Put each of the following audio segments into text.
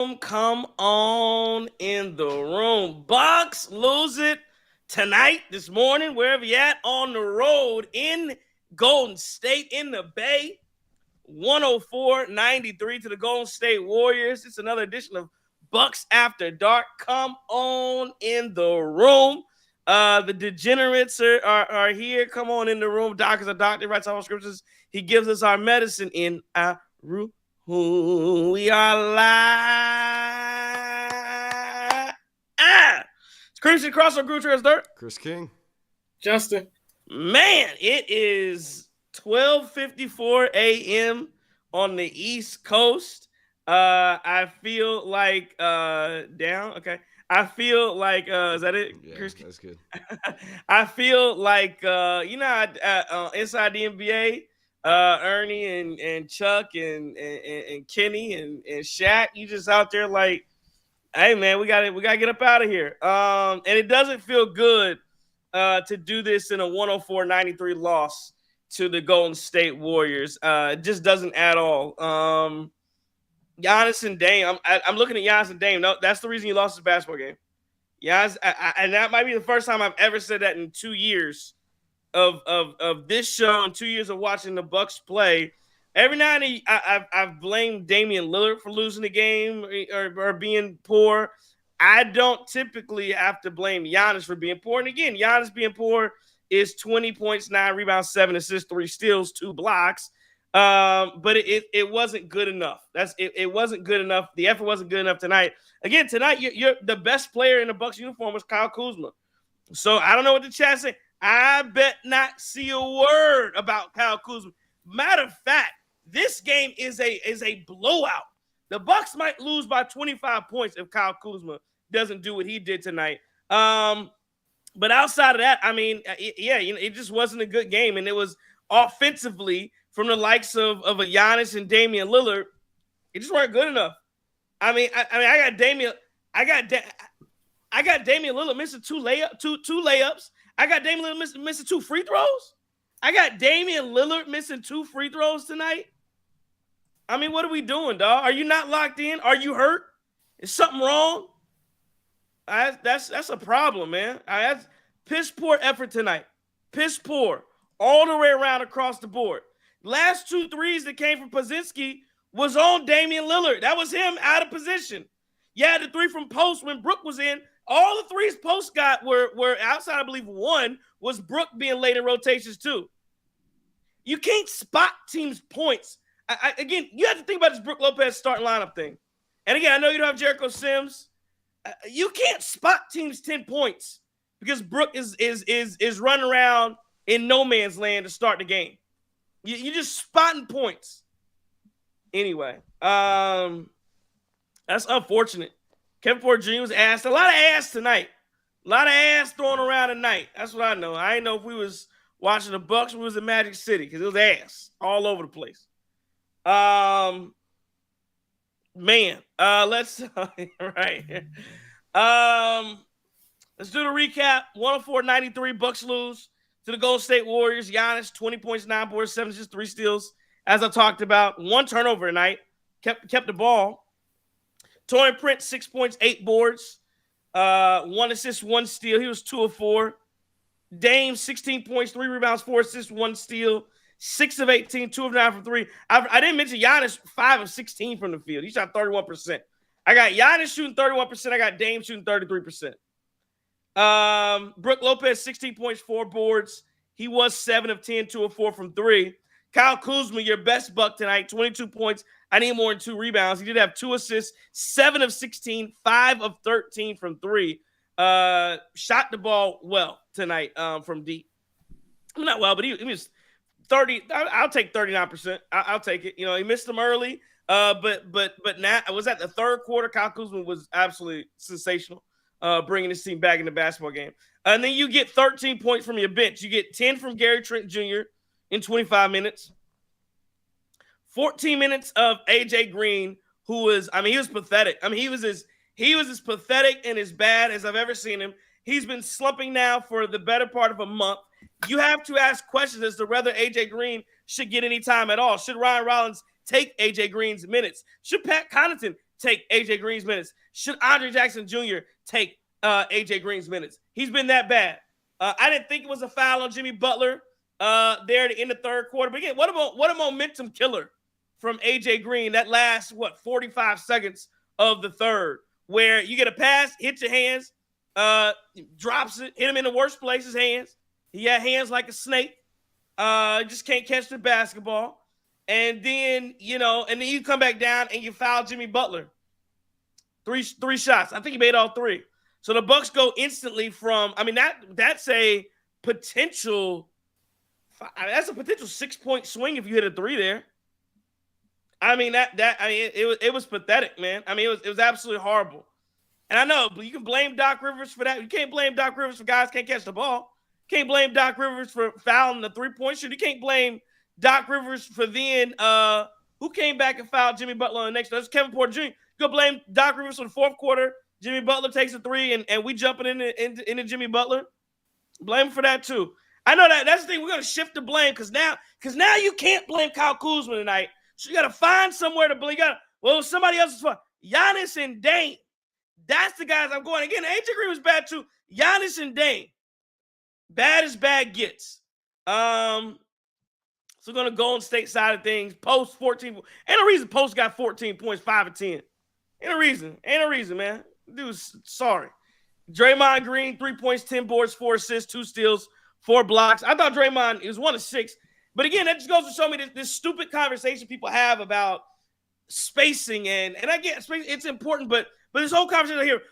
Come on in the room. Bucks lose it tonight, this morning, wherever you at, on the road in Golden State, in the Bay. 104-93 to the Golden State Warriors. It's another edition of Bucks After Dark. Come on in the room. The degenerates are here. Come on in the room. Doc is a doctor, writes our scriptures. He gives us our medicine in our room. We are live. It's Crimson Crossover Group Trails Dirt. Chris King. Justin. Man, it is 12:54 a.m. on the East Coast. I feel like down. Okay. I feel like is that it? Yeah, Chris? that's good. I feel like inside the NBA, Ernie and Chuck and Kenny and Shaq, you just out there like, hey man, we gotta get up out of here. And it doesn't feel good to do this in a 104-93 loss to the Golden State Warriors. It just doesn't at all. Giannis and Dame. I'm looking at Giannis and Dame. No, that's the reason you lost the basketball game. Giannis, and that might be the first time I've ever said that in 2 years of this show and 2 years of watching the Bucks play. Every now and then I've blamed Damian Lillard for losing the game or being poor. I don't typically have to blame Giannis for being poor. And again, Giannis being poor is 20 points, 9 rebounds, 7 assists, 3 steals, 2 blocks. But it wasn't good enough. It wasn't good enough. The effort wasn't good enough tonight. Again, tonight you're the best player in the Bucks uniform was Kyle Kuzma. So I don't know what the chat saying. I bet not see a word about Kyle Kuzma. Matter of fact, this game is a blowout. The Bucks might lose by 25 points if Kyle Kuzma doesn't do what he did tonight. But outside of that, I mean, it just wasn't a good game, and it was offensively from the likes of a Giannis and Damian Lillard, it just weren't good enough. I got Damian Lillard missing two layups. I got Damian Lillard missing 2 free throws. I got Damian Lillard missing 2 free throws tonight. I mean, what are we doing, dog? Are you not locked in? Are you hurt? Is something wrong? That's a problem, man. That's piss poor effort tonight. Piss poor all the way around across the board. Last 2 threes that came from Pozinski was on Damian Lillard. That was him out of position. Yeah, the 3 from post when Brook was in. All the 3s post got were outside. I believe 1 was Brook being late in rotations too. You can't spot teams' points. Again, you have to think about this Brook Lopez starting lineup thing. And again, I know you don't have Jericho Sims. You can't spot teams 10 points because Brook is running around in no man's land to start the game. You're just spotting points. Anyway, that's unfortunate. Kevin Porter Jr. was asked a lot of ass tonight. A lot of ass thrown around tonight. That's what I know. I didn't know if we was watching the Bucks or we was in Magic City because it was ass all over the place. Let's right. Let's do the recap. 104-93, Bucks lose to the Golden State Warriors. Giannis, 20 points, 9 boards, 7 assists, 3 steals. As I talked about, 1 turnover tonight. Kept the ball. Taurean Prince, 6 points, 8 boards, 1 assist, 1 steal. He was 2 of 4. Dame, 16 points, 3 rebounds, 4 assists, 1 steal. 6 of 18, 2 of 9 from 3. I didn't mention Giannis, 5 of 16 from the field. He shot 31%. I got Giannis shooting 31%. I got Dame shooting 33%. Brook Lopez, 16 points, 4 boards. He was 7 of 10, 2 of 4 from 3. Kyle Kuzma, your best Buck tonight, 22 points. I need more than 2 rebounds. He did have 2 assists, 7 of 16, 5 of 13 from 3. Shot the ball well tonight from deep. Not well, but he was 30. I'll take 39%. I'll take it. You know, he missed them early. But now I was at the third quarter. Kyle Kuzma was absolutely sensational, bringing his team back in the basketball game. And then you get 13 points from your bench. You get 10 from Gary Trent Jr. in 25 minutes. 14 minutes of AJ Green, who was, he was pathetic. He was as pathetic and as bad as I've ever seen him. He's been slumping now for the better part of a month. You have to ask questions as to whether AJ Green should get any time at all. Should Ryan Rollins take AJ Green's minutes? Should Pat Connaughton take A.J. Green's minutes? Should Andre Jackson Jr. take A.J. Green's minutes? He's been that bad. I didn't think it was a foul on Jimmy Butler there in the third quarter. But again, what a momentum killer from A.J. Green that last, 45 seconds of the third, where you get a pass, hits your hands, drops it, hit him in the worst place, his hands. He had hands like a snake. Just can't catch the basketball. And then, and then you come back down and you foul Jimmy Butler. Three shots. I think he made all three. So the Bucks go instantly from, that's a potential 6-point swing if you hit a three there. It was pathetic, man. It was absolutely horrible. And I know, but you can blame Doc Rivers for that. You can't blame Doc Rivers for guys can't catch the ball. Can't blame Doc Rivers for fouling the three-point shooter. You can't blame Doc Rivers for then who came back and fouled Jimmy Butler on the next. That's Kevin Porter Jr. You go blame Doc Rivers for the fourth quarter. Jimmy Butler takes a three, and we jumping into Jimmy Butler. Blame him for that too. I know that's the thing. We're gonna shift the blame because now you can't blame Kyle Kuzma tonight. So you gotta find somewhere to blame. Somebody else's fault. Giannis and Dame. That's the guys I'm going. Again, AJ Green was bad too. Giannis and Dame. Bad as bad gets. So we're going to Golden State side of things. Post 14. Ain't no reason Post got 14 points, 5 of 10. Ain't no reason, man. Dude, sorry. Draymond Green, 3 points, 10 boards, 4 assists, 2 steals, 4 blocks. I thought Draymond, was 1 of 6. But again, that just goes to show me this stupid conversation people have about spacing. And I get spacing, it's important, but this whole conversation here,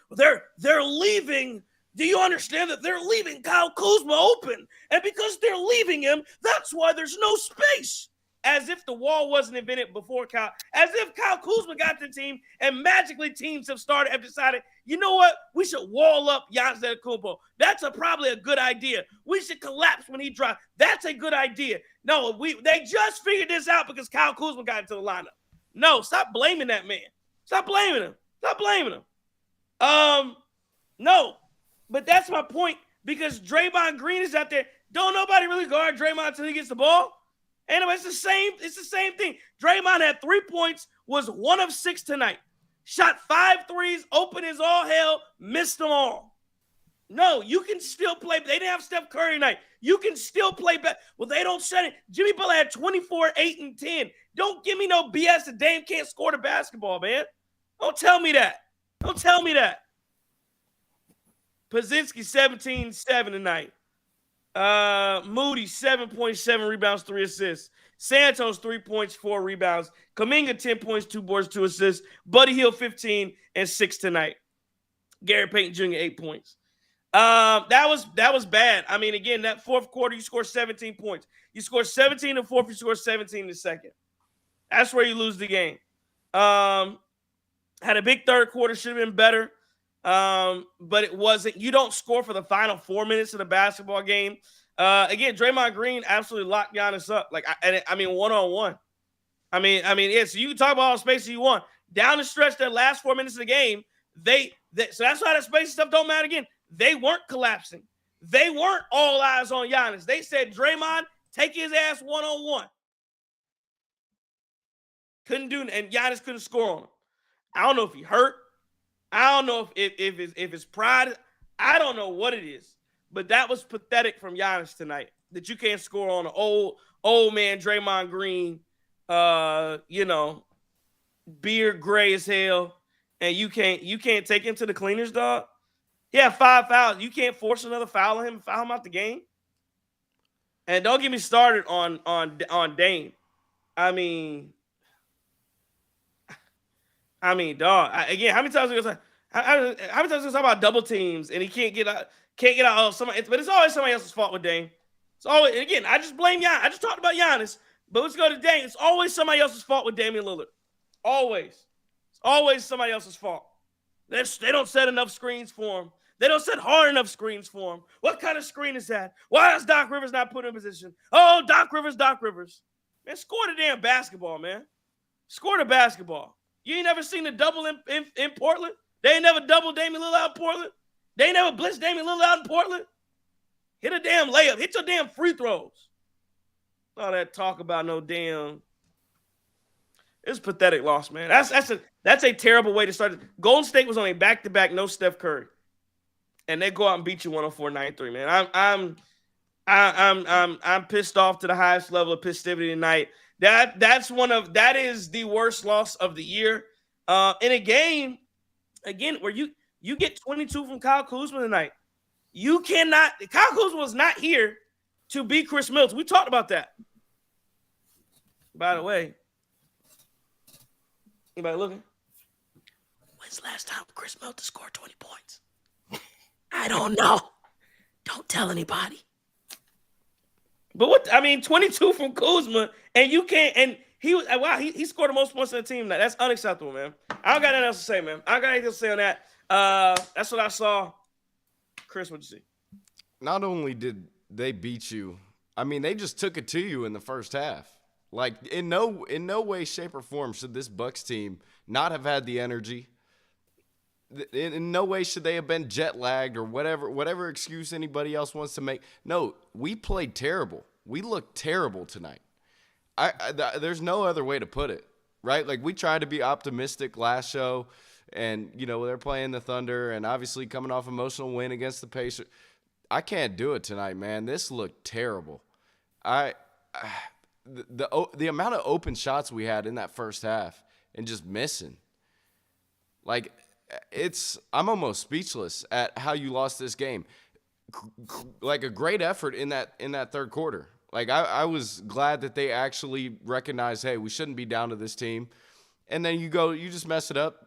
they're leaving. Do you understand that they're leaving Kyle Kuzma open? And because they're leaving him, that's why there's no space. As if the wall wasn't invented before Kyle. As if Kyle Kuzma got the team and magically teams have decided, you know what? We should wall up Giannis Antetokounmpo. That's probably a good idea. We should collapse when he drops. That's a good idea. No, they just figured this out because Kyle Kuzma got into the lineup. No, stop blaming that man. Stop blaming him. No. But that's my point because Draymond Green is out there. Don't nobody really guard Draymond until he gets the ball. Anyway, it's the same thing. Draymond had 3 points, was 1 of 6 tonight. Shot 5 threes, open as all hell, missed them all. No, you can still play. They didn't have Steph Curry tonight. You can still play back. Well, they don't shut it. Jimmy Butler had 24, 8, and 10. Don't give me no BS that Dame can't score the basketball, man. Don't tell me that. Pozinski, 17-7 tonight. Moody, 7.7 rebounds, 3 assists. Santos, 3 points, 4 rebounds. Kuminga, 10 points, 2 boards, 2 assists. Buddy Hield, 15 and 6 tonight. Gary Payton Jr., 8 points. That was bad. Again, that fourth quarter, you scored 17 points. You scored 17 in the fourth, you scored 17 in the second. That's where you lose the game. Had a big third quarter, should have been better. But it wasn't. You don't score for the final 4 minutes of the basketball game. Again, Draymond Green absolutely locked Giannis up. One-on-one. So you can talk about all the space you want. Down the stretch, that last 4 minutes of the game, so that's why that space stuff don't matter again. They weren't collapsing. They weren't all eyes on Giannis. They said, Draymond, take his ass one-on-one. Couldn't do it, and Giannis couldn't score on him. I don't know if he hurt. I don't know if it's pride. I don't know what it is. But that was pathetic from Giannis tonight. That you can't score on an old man Draymond Green, beard gray as hell, and you can't take him to the cleaners, dog. He had 5 fouls. You can't force another foul on him and foul him out the game. And don't get me started on Dame. Dog. Again, how many times we talk about double teams and he can't get out of somebody? But it's always somebody else's fault with Dame. It's always, and again, I just blame Giannis. I just talked about Giannis, but let's go to Dame. It's always somebody else's fault with Damian Lillard. Always. It's always somebody else's fault. They don't set enough screens for him. They don't set hard enough screens for him. What kind of screen is that? Why is Doc Rivers not put in position? Oh, Doc Rivers. Man, score the damn basketball, man. Score the basketball. You ain't never seen a double in Portland? They ain't never doubled Damian Lillard out in Portland? They ain't never blitzed Damian Lillard out in Portland? Hit a damn layup. Hit your damn free throws. All that talk about no damn It's a pathetic loss, man. That's a terrible way to start. Golden State was on a back-to-back, no Steph Curry, and they go out and beat you 104-93, man. I'm pissed off to the highest level of festivity tonight. That is the worst loss of the year. In a game, again, where you get 22 from Kyle Kuzma tonight. You cannot. Kyle Kuzma was not here to beat Chris Middleton. We talked about that. By the way, anybody looking? When's the last time Chris Middleton scored 20 points? I don't know. Don't tell anybody. But 22 from Kuzma, and you can't. And he scored the most points on the team. That's unacceptable, man. I don't got anything else to say, man. I don't got anything else to say on that. That's what I saw. Chris, what'd you see? Not only did they beat you, I mean, they just took it to you in the first half. Like, in no way, shape, or form should this Bucks team not have had the energy. In no way should they have been jet lagged or whatever excuse anybody else wants to make. No, we played terrible. We looked terrible tonight. There's no other way to put it, right? Like, we tried to be optimistic last show, and, they're playing the Thunder and obviously coming off emotional win against the Pacers. I can't do it tonight, man. This looked terrible. The amount of open shots we had in that first half and just missing. Like, I'm almost speechless at how you lost this game. Like, a great effort in that third quarter. Like, I was glad that they actually recognized, hey, we shouldn't be down to this team. And then you just mess it up.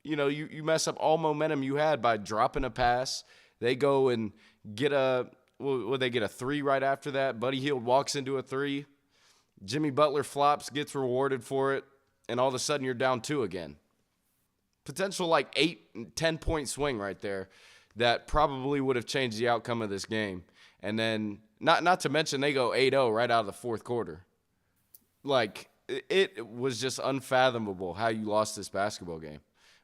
You mess up all momentum you had by dropping a pass. They go and get a 3 right after that. Buddy Hield walks into a 3. Jimmy Butler flops, gets rewarded for it, and all of a sudden you're down 2 again. Potential 8-10 point swing right there that probably would have changed the outcome of this game. And then not to mention they go 8-0 right out of the fourth quarter. Like, it was just unfathomable how you lost this basketball game.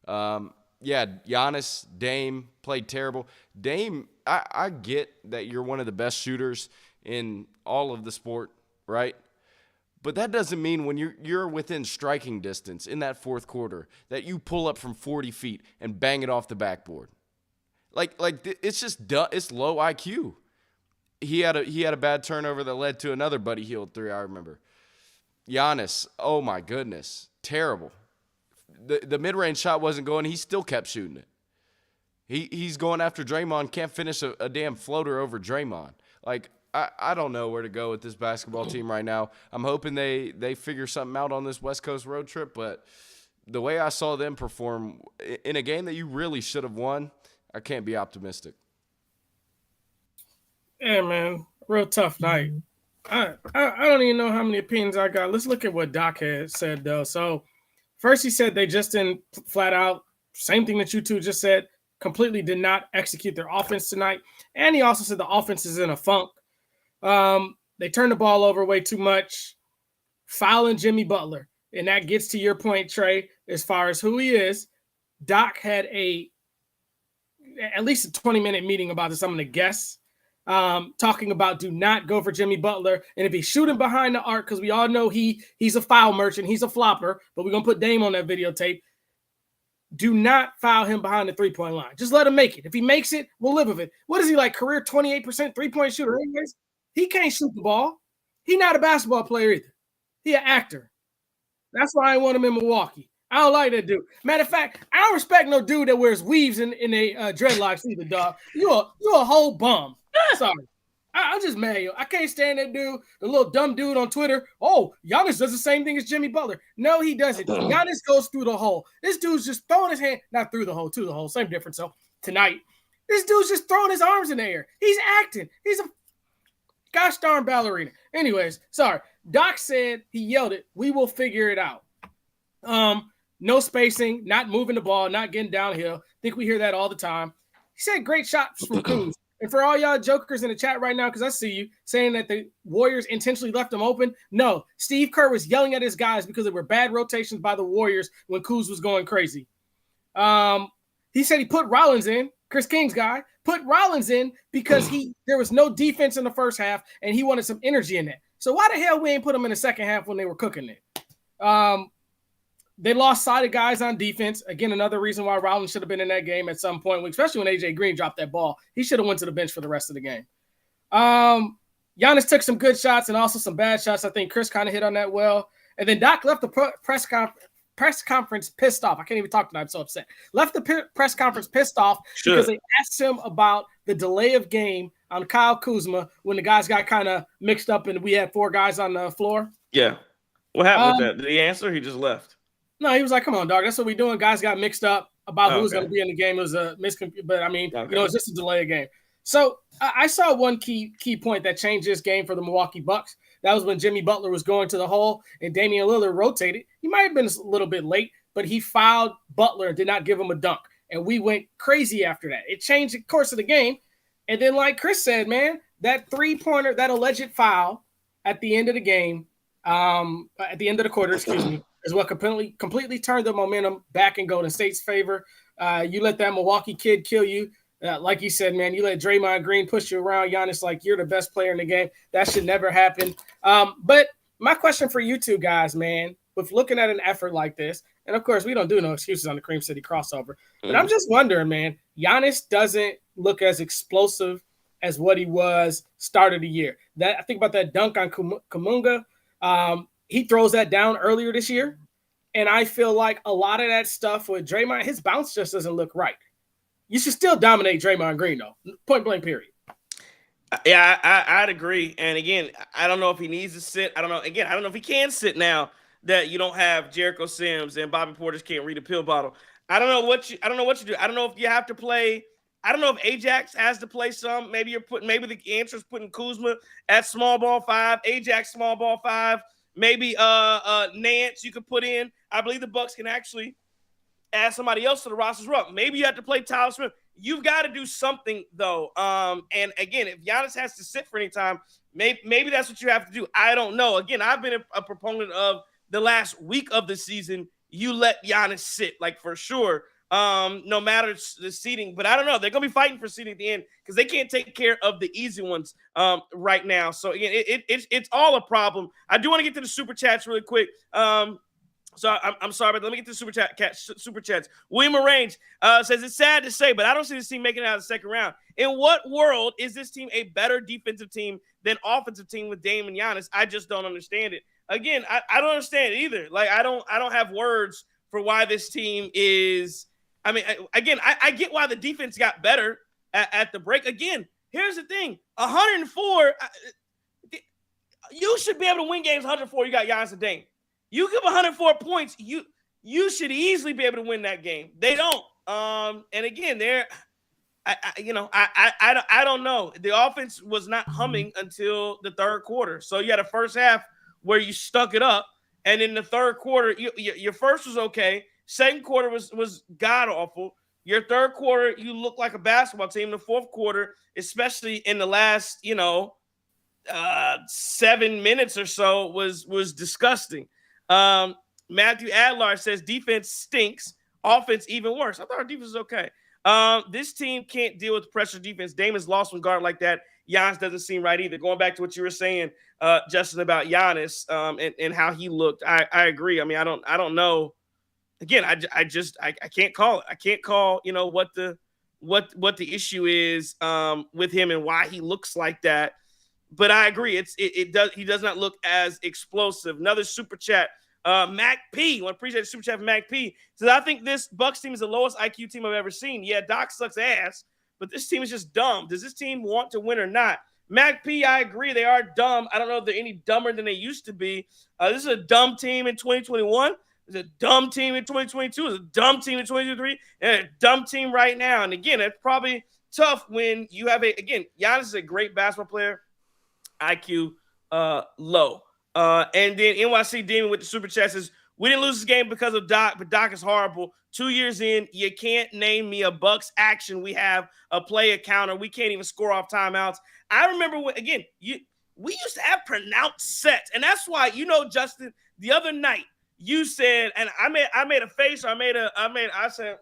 Giannis, Dame played terrible. Dame, I get that you're one of the best shooters in all of the sport, right? But that doesn't mean when you're within striking distance in that fourth quarter that you pull up from 40 feet and bang it off the backboard. Like it's just it's low IQ. He had a bad turnover that led to another Buddy Hield 3. I remember. Giannis, oh my goodness, terrible. The mid-range shot wasn't going. He still kept shooting it. He's going after Draymond. Can't finish a damn floater over Draymond. Like, I don't know where to go with this basketball team right now. I'm hoping they figure something out on this West Coast road trip, but the way I saw them perform in a game that you really should have won, I can't be optimistic. Yeah, man, real tough night. I don't even know how many opinions I got. Let's look at what Doc had said, though. So first he said they just didn't flat out, same thing that you two just said, completely did not execute their offense tonight. And he also said the offense is in a funk. They turned the ball over way too much, fouling Jimmy Butler. And that gets to your point, Trey, as far as who he is. Doc had at least a 20-minute meeting about this. I'm going to guess. Talking about do not go for Jimmy Butler. And if he's shooting behind the arc, because we all know he's a foul merchant, he's a flopper, but we're going to put Dame on that videotape. Do not foul him behind the three-point line. Just let him make it. If he makes it, we'll live with it. What is he like, career 28% three-point shooter anyways? He can't shoot the ball. He's not a basketball player either. He an actor. That's why I want him in Milwaukee. I don't like that dude. Matter of fact, I don't respect no dude that wears weaves in a dreadlocks either, dog. You a whole bum. Sorry. I'm just mad, yo. I can't stand that dude, the little dumb dude on Twitter. Oh, Giannis does the same thing as Jimmy Butler. No, he doesn't. Giannis goes through the hole. This dude's just throwing his hand, not through the hole, to the hole. Same difference. So tonight, this dude's just throwing his arms in the air. He's acting. He's a gosh darn ballerina. Anyways, sorry. Doc said, he yelled it, we will figure it out. No spacing, not moving the ball, not getting downhill. I think we hear that all the time. He said great shots from Kuz. And for all y'all jokers in the chat right now, because I see you saying that the Warriors intentionally left them open. No, Steve Kerr was yelling at his guys because there were bad rotations by the Warriors when Kuz was going crazy. He said he put Rollins in, Chris King's guy, put Rollins in because there was no defense in the first half and he wanted some energy in that. So why the hell we ain't put him in the second half when they were cooking it? They lost sight of guys on defense. Again, another reason why Rollins should have been in that game at some point, especially when AJ Green dropped that ball. He should have went to the bench for the rest of the game. Giannis took some good shots and also some bad shots. I think Chris kind of hit on that well. And then Doc left the press conference pissed off. I can't even talk tonight. I'm so upset. Left the press conference pissed off because they asked him about the delay of game on Kyle Kuzma when the guys got kind of mixed up and we had 4 guys on the floor. Yeah. What happened with that? Did he answer? He just left. No, he was like, come on, dog. That's what we're doing. Guys got mixed up about who was going to be in the game. It was a miscommunication. But, I mean, it's just a delay of game. So I saw one key point that changed this game for the Milwaukee Bucks. That was when Jimmy Butler was going to the hole and Damian Lillard rotated. He might have been a little bit late, but he fouled Butler and did not give him a dunk. And we went crazy after that. It changed the course of the game. And then, like Chris said, man, that three-pointer, that alleged foul at the end of the game, at the end of the quarter, is what completely turned the momentum back in Golden State's favor. You let that Milwaukee kid kill you. Like you said, man, you let Draymond Green push you around, Giannis, like you're the best player in the game. That should never happen. But my question for you two guys, man, with looking at an effort like this, and of course, we don't do no excuses on the Cream City crossover, but I'm just wondering, man, Giannis doesn't look as explosive as what he was start of the year. That I think about that dunk on Kuminga. He throws that down earlier this year. And I feel like a lot of that stuff with Draymond, his bounce just doesn't look right. You should still dominate Draymond Green, though. Point blank, period. Yeah, I'd agree. And again, I don't know if he needs to sit. I don't know. Again, I don't know if he can sit now that you don't have Jericho Sims and Bobby Portis can't read a pill bottle. I don't know what you do. I don't know if you have to play. I don't know if Ajax has to play some. Maybe the answer is putting Kuzma at small ball 5, Ajax small ball 5. Maybe Nance you could put in. I believe the Bucks can actually add somebody else to the roster's run. Maybe you have to play Tyler Smith. You've got to do something, though. And again, if Giannis has to sit for any time, maybe that's what you have to do. I don't know. Again, I've been a proponent of the last week of the season, you let Giannis sit, like for sure, no matter the seeding. But I don't know. They're going to be fighting for seeding at the end because they can't take care of the easy ones right now. So, again, it's all a problem. I do want to get to the Super Chats really quick. So I'm sorry, but let me get to the super chats. William Arrange says, it's sad to say, but I don't see this team making it out of the second round. In what world is this team a better defensive team than offensive team with Dame and Giannis? I just don't understand it. Again, I don't understand it either. Like, I don't have words for why this team is. I mean, again, I get why the defense got better at the break. Again, here's the thing: 104. You should be able to win games 104. You got Giannis and Dame. You give 104 points, you should easily be able to win that game. They don't. And again, I don't know. The offense was not humming until the third quarter. So you had a first half where you stuck it up, and in the third quarter, your first was okay. Second quarter was god awful. Your third quarter, you looked like a basketball team. The fourth quarter, especially in the last 7 minutes or so, was disgusting. Matthew Adlar says defense stinks, offense even worse. I thought our defense was okay. This team can't deal with pressure defense. Dame is lost from guard like that. Giannis doesn't seem right either. Going back to what you were saying, Justin, about Giannis and how he looked, I agree. I mean, I don't know. Again, I can't call it. I can't call what the issue is with him and why he looks like that. But I agree. He does not look as explosive. Another super chat. Mac P. I want to appreciate the super chat from Mac P. Says, I think this Bucks team is the lowest IQ team I've ever seen. Yeah, Doc sucks ass, but this team is just dumb. Does this team want to win or not? Mac P, I agree. They are dumb. I don't know if they're any dumber than they used to be. This is a dumb team in 2021. It's a dumb team in 2022. It's a dumb team in 2023. And a dumb team right now. And again, it's probably tough when you have Giannis is a great basketball player. IQ low. And then NYC Demon with the super chat says, we didn't lose this game because of Doc, but Doc is horrible. 2 years in, you can't name me a Bucks action. We have a play, a counter. We can't even score off timeouts. I remember we used to have pronounced sets. And that's why, Justin, the other night you said, and I made a face, or I said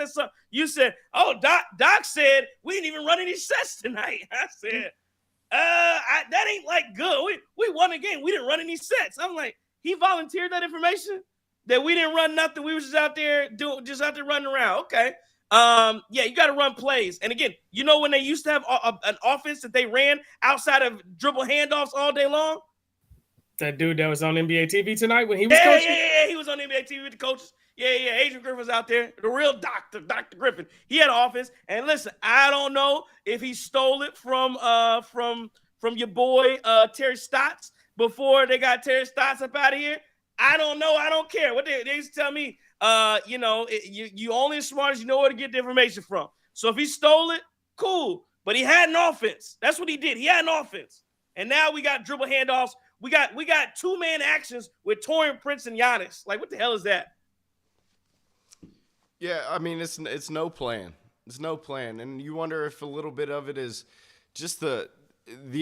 something. You said, oh, Doc said we didn't even run any sets tonight. I said, that ain't like good. We won a game. We didn't run any sets. I'm like, he volunteered that information. that we didn't run nothing. We were just out there running around. Okay. Yeah, you got to run plays. And again, you know when they used to have an offense that they ran outside of dribble handoffs all day long? That dude that was on NBA TV tonight when he was coaching? Yeah. He was on NBA TV with the coaches. Yeah. Adrian Griffin was out there. The real doctor, Dr. Griffin. He had an offense. And listen, I don't know if he stole it from your boy Terry Stotts before they got Terry Stotts up out of here. I don't know. I don't care. What they used to tell me, you only as smart as you know where to get the information from. So if he stole it, cool. But he had an offense. That's what he did. He had an offense. And now we got dribble handoffs. We got two-man actions with Taurean Prince and Giannis. Like, what the hell is that? Yeah, I mean, it's no plan. It's no plan. And you wonder if a little bit of it is just the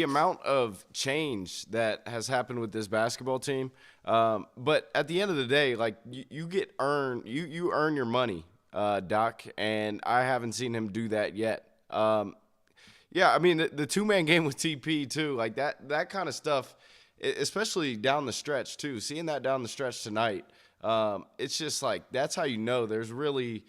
amount of change that has happened with this basketball team. But at the end of the day, like you earn your money, Doc, and I haven't seen him do that yet. Yeah, I mean the two-man game with TP too, like that kind of stuff, especially down the stretch too. Seeing that down the stretch tonight, it's just like that's how you know there's really.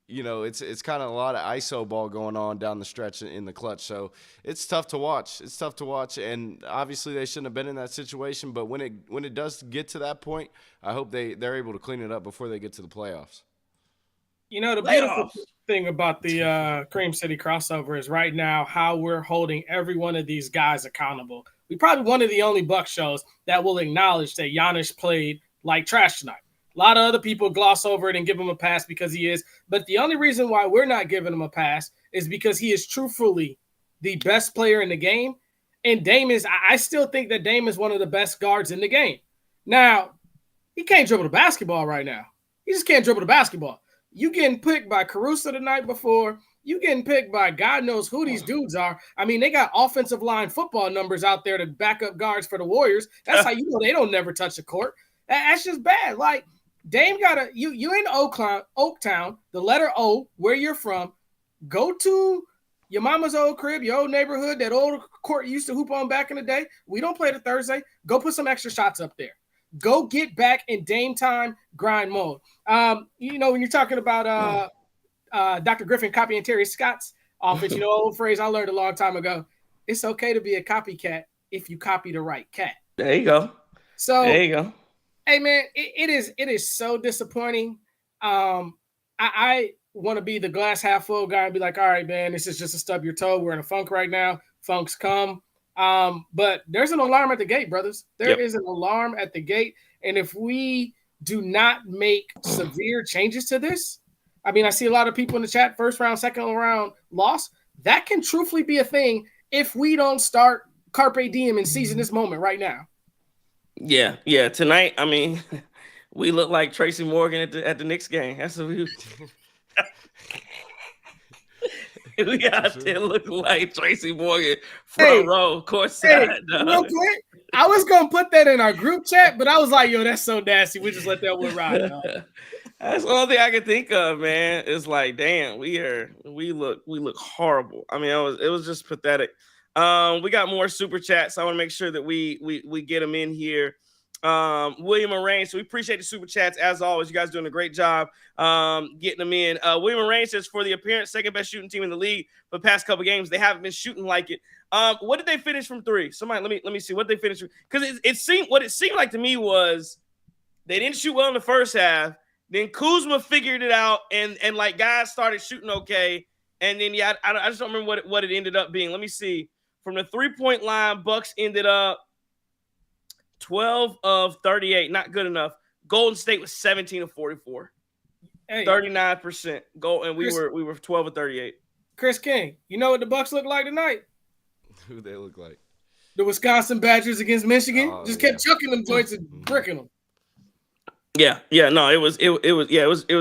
It's kind of a lot of ISO ball going on down the stretch in the clutch. So it's tough to watch. And obviously they shouldn't have been in that situation. But when it does get to that point, I hope they're able to clean it up before they get to the playoffs. The beautiful thing about the Cream City crossover is right now how we're holding every one of these guys accountable. We probably one of the only Buck shows that will acknowledge that Giannis played like trash tonight. A lot of other people gloss over it and give him a pass because he is. But the only reason why we're not giving him a pass is because he is truthfully the best player in the game. And I still think that Dame is one of the best guards in the game. Now, he can't dribble the basketball right now. He just can't dribble the basketball. You getting picked by Caruso the night before. You getting picked by God knows who these dudes are. I mean, they got offensive line football numbers out there to back up guards for the Warriors. That's how you know they don't never touch the court. That's just bad. Like, Dame you in Oaktown, the letter O, where you're from. Go to your mama's old crib, your old neighborhood, that old court you used to hoop on back in the day. We don't play the Thursday. Go put some extra shots up there. Go get back in Dame time grind mode. When you're talking about Dr. Griffin copying Terry Scott's offense, old phrase I learned a long time ago. It's okay to be a copycat if you copy the right cat. There you go. So there you go. Hey man, it is so disappointing. I want to be the glass half full guy and be like, all right, man, this is just a stub your toe. We're in a funk right now. Funks come. But there's an alarm at the gate, brothers. There is an alarm at the gate. And if we do not make severe changes to this, I mean, I see a lot of people in the chat, first round, second round loss. That can truthfully be a thing if we don't start Carpe Diem and seizing this moment right now. Yeah. Tonight, I mean, we look like Tracy Morgan at the Knicks game. That's what we we out there looking like Tracy Morgan front row, courtside. Real quick, I was gonna put that in our group chat, but I was like, yo, that's so nasty. We just let that one ride. That's the only thing I can think of, man. It's like, damn, we look horrible. I mean, it was just pathetic. We got more super chats. So I want to make sure that we get them in here. William and Rain. So we appreciate the super chats as always. You guys doing a great job getting them in. William and Rain says for the apparent second best shooting team in the league for the past couple games, they haven't been shooting like it. What did they finish from three? Somebody let me see what they finished because it seemed like to me was they didn't shoot well in the first half. Then Kuzma figured it out and like guys started shooting okay. And then I just don't remember what it ended up being. Let me see. From the 3-point line, Bucks ended up 12 of 38. Not good enough. Golden State was 17 of 44. 39% goal, and we were 12 of 38. Chris King, you know what the Bucks look like tonight? Who they look like? The Wisconsin Badgers against Michigan. Just kept chucking them joints and bricking them. Yeah. No, it was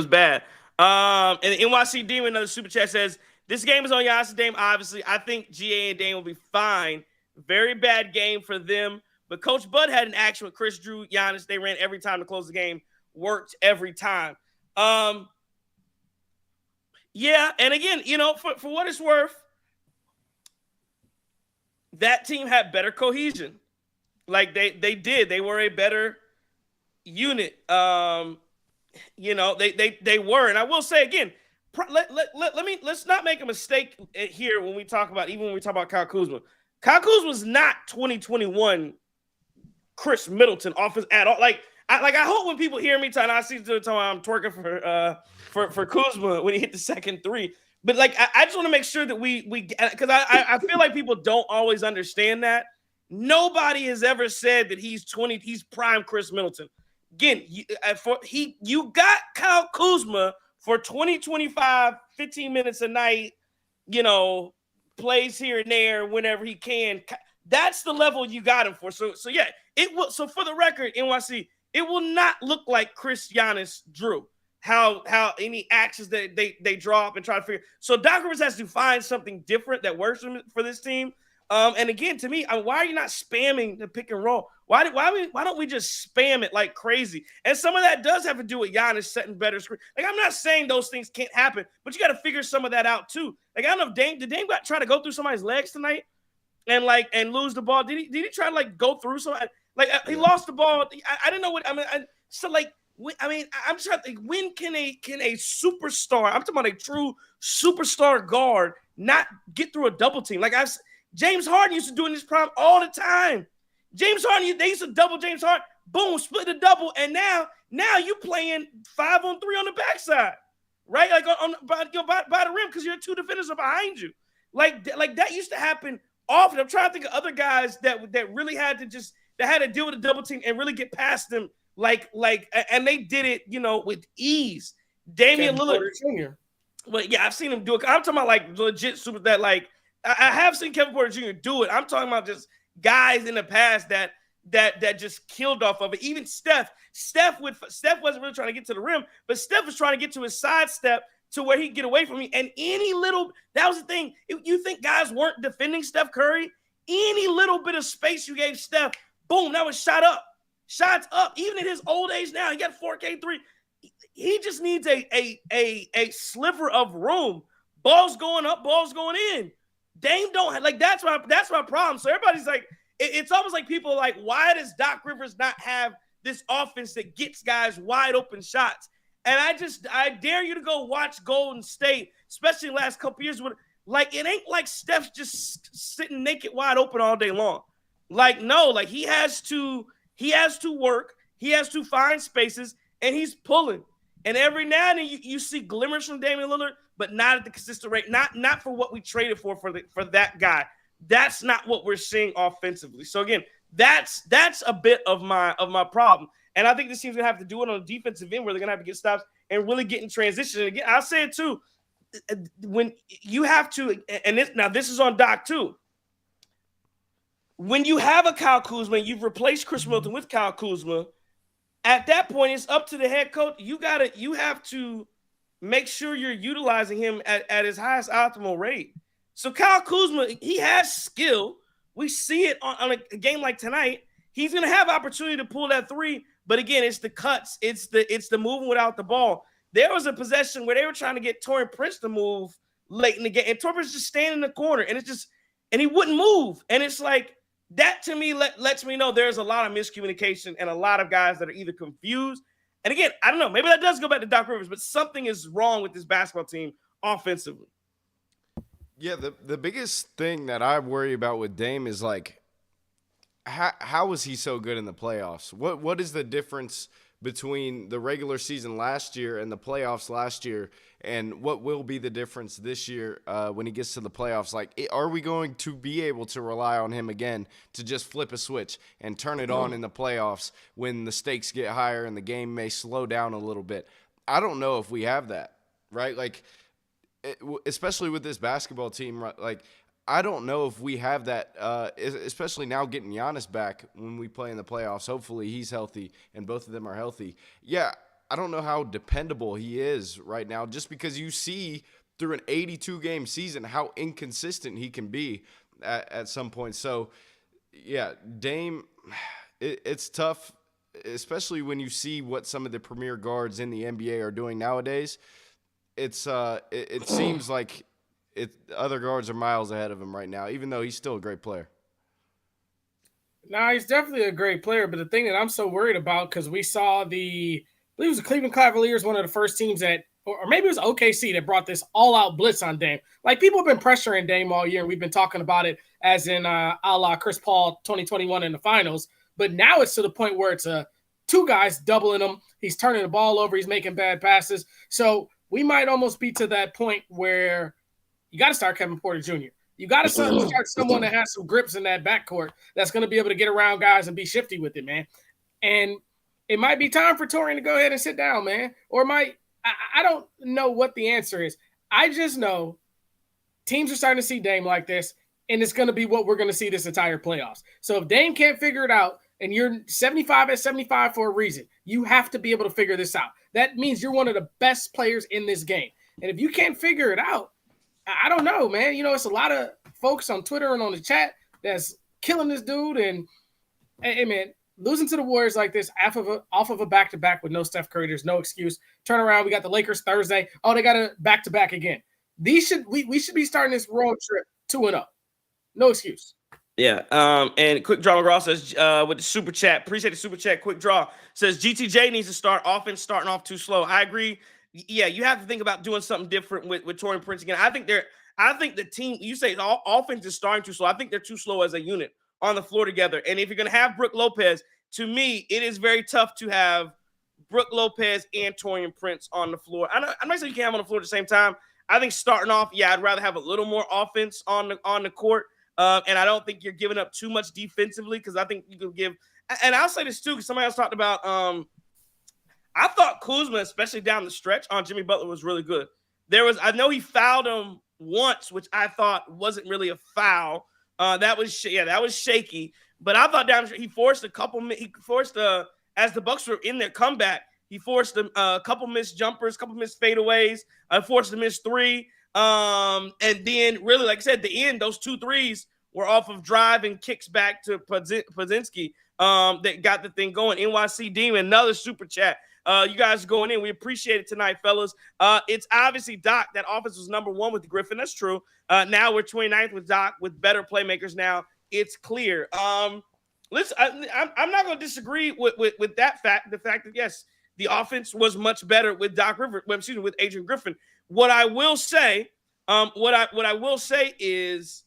bad. And NYC Demon, another super chat says, this game is on Giannis and Dame, obviously. I think GA and Dame will be fine. Very bad game for them. But Coach Bud had an action with Chris Drew, Giannis. They ran every time to close the game. Worked every time. Yeah, and again, for what it's worth, that team had better cohesion. Like they did. They were a better unit. they were. And I will say again, let's not make a mistake here when we talk about Kyle Kuzma. Kyle Kuzma was not 2021 Chris Middleton offense at all. I hope when people hear me talking, I see the time I'm twerking for Kuzma when he hit the second three. But I just want to make sure that we because I feel like people don't always understand that. Nobody has ever said that he's prime Chris Middleton. Again, you got Kyle Kuzma for 20-25, 15 minutes a night, plays here and there whenever he can. That's the level you got him for. So yeah, it will. So for the record, NYC, it will not look like Chris Giannis Drew. How any actions that they draw up and try to figure. So Doc Rivers has to find something different that works for this team. And again, to me, why are you not spamming the pick and roll? Why don't we just spam it like crazy? And some of that does have to do with Giannis setting better screen. I'm not saying those things can't happen, but you got to figure some of that out too. I don't know if did Dame try to go through somebody's legs tonight and lose the ball? Did he try to go through somebody? He lost the ball. I didn't know what I mean. I'm trying to think, when can a superstar, I'm talking about a true superstar guard, not get through a double team? James Harden used to do in his prime all the time. James Harden, they used to double James Harden, boom, split the double, and now you playing 5-on-3 on the backside, right? By the rim because your two defenders are behind you. Like that used to happen often. I'm trying to think of other guys that really had to deal with a double team and really get past them. And they did it, with ease. Damian Lillard Jr. Well, yeah, I've seen him do it. I'm talking about legit super that I have seen Kevin Porter Jr. do it. I'm talking about just guys in the past that just killed off of it. Even Steph wasn't really trying to get to the rim, but Steph was trying to get to his side step to where he'd get away from me. And that was the thing. If you think guys weren't defending Steph Curry, any little bit of space you gave Steph, boom, that was shots up. Even at his old age now, he got 4K3. He just needs a sliver of room. Balls going up, balls going in. Dame don't that's my problem. So everybody's it's almost like people are like, why does Doc Rivers not have this offense that gets guys wide open shots? And I dare you to go watch Golden State, especially the last couple years when it ain't like Steph's just sitting naked wide open all day long. No, he has to work, he has to find spaces, and he's pulling. And every now and then you see glimmers from Damian Lillard, but not at the consistent rate. Not for what we traded for that guy. That's not what we're seeing offensively. So again, that's a bit of my problem. And I think this team's gonna have to do it on the defensive end where they're gonna have to get stops and really get in transition. And again, I'll say it too. When you have to, and this is on Doc too. When you have a Kyle Kuzma, you've replaced Chris Middleton with Kyle Kuzma. At that point, it's up to the head coach. You have to make sure you're utilizing him at his highest optimal rate. So Kyle Kuzma, he has skill. We see it on a game like tonight. He's going to have opportunity to pull that three. But again, it's the cuts. It's the moving without the ball. There was a possession where they were trying to get Taurean Prince to move late in the game. And Taurean Prince just standing in the corner. And he wouldn't move. And it's that to me lets me know there's a lot of miscommunication and a lot of guys that are either confused. And again, I don't know. Maybe that does go back to Doc Rivers, but something is wrong with this basketball team offensively. Yeah, the biggest thing that I worry about with Dame is how was he so good in the playoffs? What is the difference between the regular season last year and the playoffs last year, and what will be the difference this year when he gets to the playoffs? Are we going to be able to rely on him again to just flip a switch and turn it on in the playoffs when the stakes get higher and the game may slow down a little bit? I don't know if we have that, right? Especially with this basketball team, I don't know if we have that, especially now getting Giannis back when we play in the playoffs. Hopefully he's healthy and both of them are healthy. Yeah, I don't know how dependable he is right now, just because you see through an 82-game season how inconsistent he can be at some point. So, yeah, Dame, it's tough, especially when you see what some of the premier guards in the NBA are doing nowadays. It seems like other guards are miles ahead of him right now, even though he's still a great player. Nah, he's definitely a great player, but the thing that I'm so worried about, because we saw the believe it was the Cleveland Cavaliers, one of the first teams that, or maybe it was OKC that brought this all-out blitz on Dame. Like, people have been pressuring Dame all year, and we've been talking about it as in a la Chris Paul 2021 in the finals. But now it's to the point where it's two guys doubling him. He's turning the ball over. He's making bad passes. So we might almost be to that point where you got to start Kevin Porter Jr. You got to start someone that has some grips in that backcourt that's going to be able to get around guys and be shifty with it, man. And it might be time for Torian to go ahead and sit down, man. Or I don't know what the answer is. I just know teams are starting to see Dame like this, and it's going to be what we're going to see this entire playoffs. So if Dame can't figure it out, and you're 75 at 75 for a reason, you have to be able to figure this out. That means you're one of the best players in this game. And if you can't figure it out, I don't know, man. You know, it's a lot of folks on Twitter and on the chat that's killing this dude. And, hey, man, losing to the Warriors like this off of a back-to-back with no Steph Curry, there's no excuse. Turn around, we got the Lakers Thursday. Oh, they got a back-to-back again. We should be starting this road trip 2-0. No excuse. Yeah. And Quick Draw McGraw says with the super chat, appreciate the super chat. Quick Draw says GTJ needs to start offense starting off too slow. I agree. Yeah, you have to think about doing something different with Taurean Prince again. I think the team, you say all offense is starting too slow. I think they're too slow as a unit on the floor together. And if you're gonna have Brook Lopez, to me, it is very tough to have Brook Lopez and Taurean Prince on the floor. I'm not saying you can't have them on the floor at the same time. I think starting off, yeah, I'd rather have a little more offense on the court. And I don't think you're giving up too much defensively, because I think you can give – and I'll say this too, because somebody else talked about I thought Kuzma, especially down the stretch on Jimmy Butler, was really good. I know he fouled him once, which I thought wasn't really a foul. That was shaky. But I thought he forced as the Bucks were in their comeback, he forced a couple missed jumpers, couple missed fadeaways, forced to miss three. And then really, like I said, at the end, those 2 threes were off of drive and kicks back to Podzinski that got the thing going. NYC Demon, another super chat. You guys going in. We appreciate it tonight, fellas. It's obviously Doc. That offense was number 1 with Griffin. That's true. Now we're 29th with Doc with better playmakers now. It's clear. I'm not going to disagree with that fact. The fact that, yes, the offense was much better with with Adrian Griffin. What I will say, is,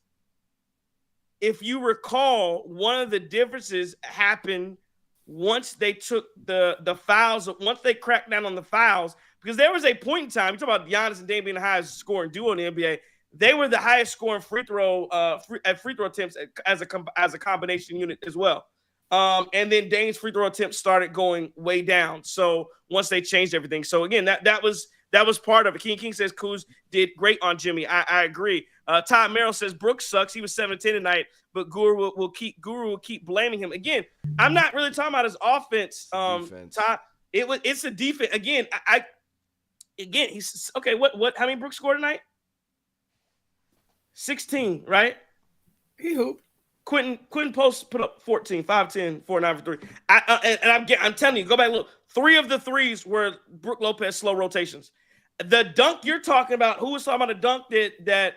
if you recall, one of the differences happened once they took the fouls, once they cracked down on the fouls, because there was a point in time, you talk about Giannis and Dame being the highest scoring duo in the NBA. They were the highest scoring free throw attempts as a combination unit as well. And then Dame's free throw attempts started going way down. So once they changed everything, so again, that was part of it. King says Kuz did great on Jimmy. I agree. Todd Merrill says Brooks sucks. He was 7-10 tonight, but Guru will keep blaming him. Again, I'm not really talking about his offense. Defense. Todd, it's a defense. Again, he's okay. What? How many Brooks scored tonight? 16, right? He hooped. Quentin Post put up 14, 5, 10, 4, 9 for 3. I'm telling you, go back and look. 3 of the threes were Brook Lopez slow rotations. The dunk you're talking about, who was talking about a dunk that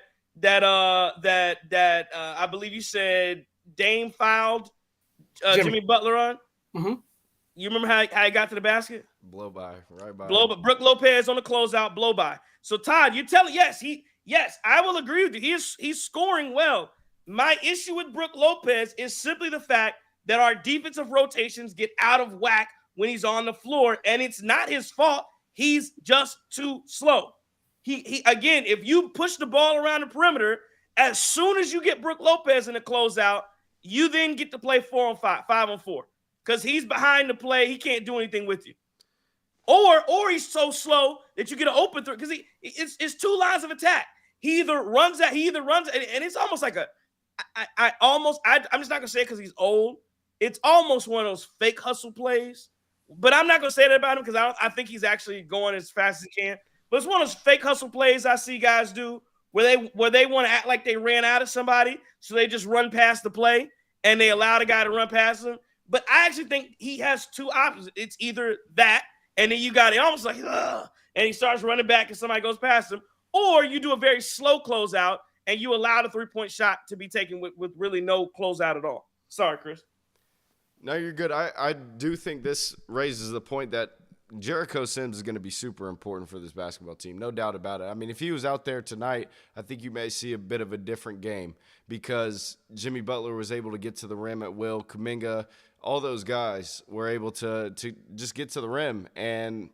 I believe you said Dame fouled Jimmy Butler on? Mm-hmm. You remember how he got to the basket? Blow by, right by. Brook Lopez on the closeout, blow by. So Todd, you're telling yes, I will agree with you. He's scoring well. My issue with Brook Lopez is simply the fact that our defensive rotations get out of whack when he's on the floor, and it's not his fault. He's just too slow. He again, if you push the ball around the perimeter, as soon as you get Brook Lopez in the closeout, you then get to play 4 on 5, 5 on 4, because he's behind the play. He can't do anything with you. Or he's so slow that you get an open through, because it's 2 lines of attack. He either runs, and it's almost like I'm just not gonna say it because he's old. It's almost one of those fake hustle plays. But I'm not gonna say that about him, because I think he's actually going as fast as he can. But it's one of those fake hustle plays I see guys do where they want to act like they ran out of somebody, so they just run past the play and they allow the guy to run past them. But I actually think he has 2 options. It's either that, and then you got it almost like, ugh, and he starts running back and somebody goes past him, or you do a very slow closeout and you allow the 3-point shot to be taken with really no closeout at all. Sorry, Chris. No, you're good. I do think this raises the point that Jericho Sims is going to be super important for this basketball team, no doubt about it. I mean, if he was out there tonight, I think you may see a bit of a different game because Jimmy Butler was able to get to the rim at will. Kuminga, all those guys were able to just get to the rim. And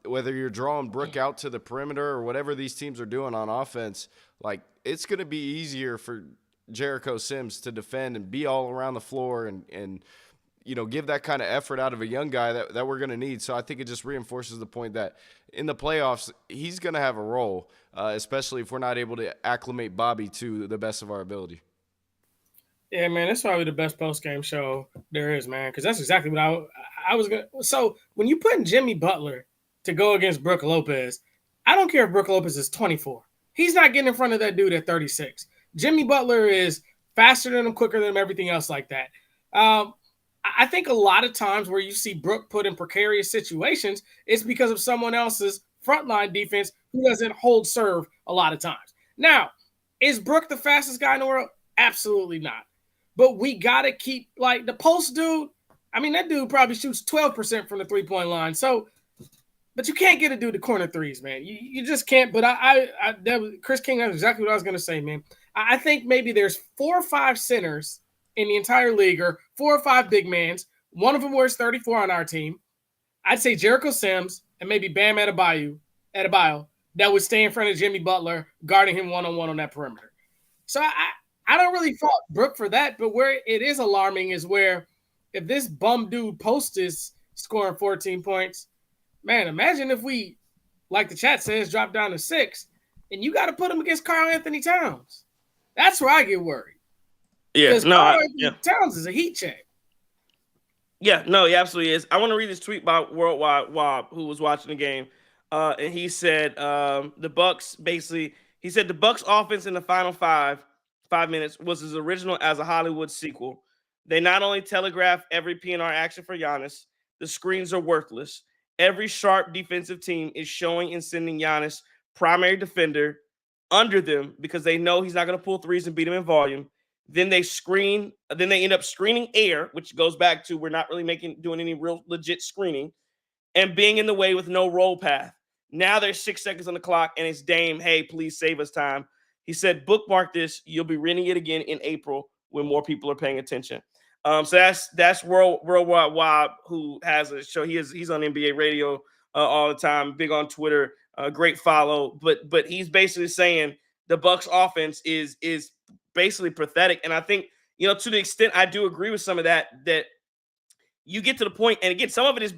whether you're drawing Brook out to the perimeter or whatever these teams are doing on offense, like it's going to be easier for Jericho Sims to defend and be all around the floor and give that kind of effort out of a young guy that we're going to need. So I think it just reinforces the point that in the playoffs, he's going to have a role, especially if we're not able to acclimate Bobby to the best of our ability. Yeah, man, that's probably the best post-game show there is, man, because that's exactly what I was going to – so when you put in Jimmy Butler to go against Brook Lopez, I don't care if Brook Lopez is 24. He's not getting in front of that dude at 36. Jimmy Butler is faster than him, quicker than him, everything else like that. I think a lot of times where you see Brook put in precarious situations, it's because of someone else's frontline defense who doesn't hold serve a lot of times. Now, is Brook the fastest guy in the world? Absolutely not. But we got to keep, like, the post dude, I mean, that dude probably shoots 12% from the three-point line. So, but you can't get a dude to corner threes, man. You just can't. But Chris King, that's exactly what I was going to say, man. I think maybe there's 4 or 5 centers in the entire league, or 4 or 5 big mans. One of them wears 34 on our team. I'd say Jericho Sims and maybe Bam Adebayo that would stay in front of Jimmy Butler, guarding him one-on-one on that perimeter. So I don't really fault Brook for that, but where it is alarming is where if this bum dude Post is scoring 14 points, man, imagine if we, like the chat says, drop down to 6, and you got to put him against Karl Anthony Towns. That's where I get worried. Yeah, no, Towns is a heat check. Yeah, no, he absolutely is. I want to read this tweet by Worldwide Wob, who was watching the game, and he said the Bucks basically. He said the Bucks offense in the final 5 minutes was as original as a Hollywood sequel. They not only telegraph every PNR action for Giannis, the screens are worthless. Every sharp defensive team is showing and sending Giannis primary defender under them because they know he's not going to pull threes and beat him in volume. Then they end up screening air, which goes back to we're not really doing any real legit screening, and being in the way with no roll path. Now there's 6 seconds on the clock, and it's Dame, hey, please save us time. He said, bookmark this. You'll be reading it again in April when more people are paying attention. So that's Worldwide Wob, who has a show. He's on NBA radio all the time, big on Twitter, great follow. But he's basically saying the Bucks offense is basically pathetic. And I think, to the extent I do agree with some of that you get to the point, and again, some of it is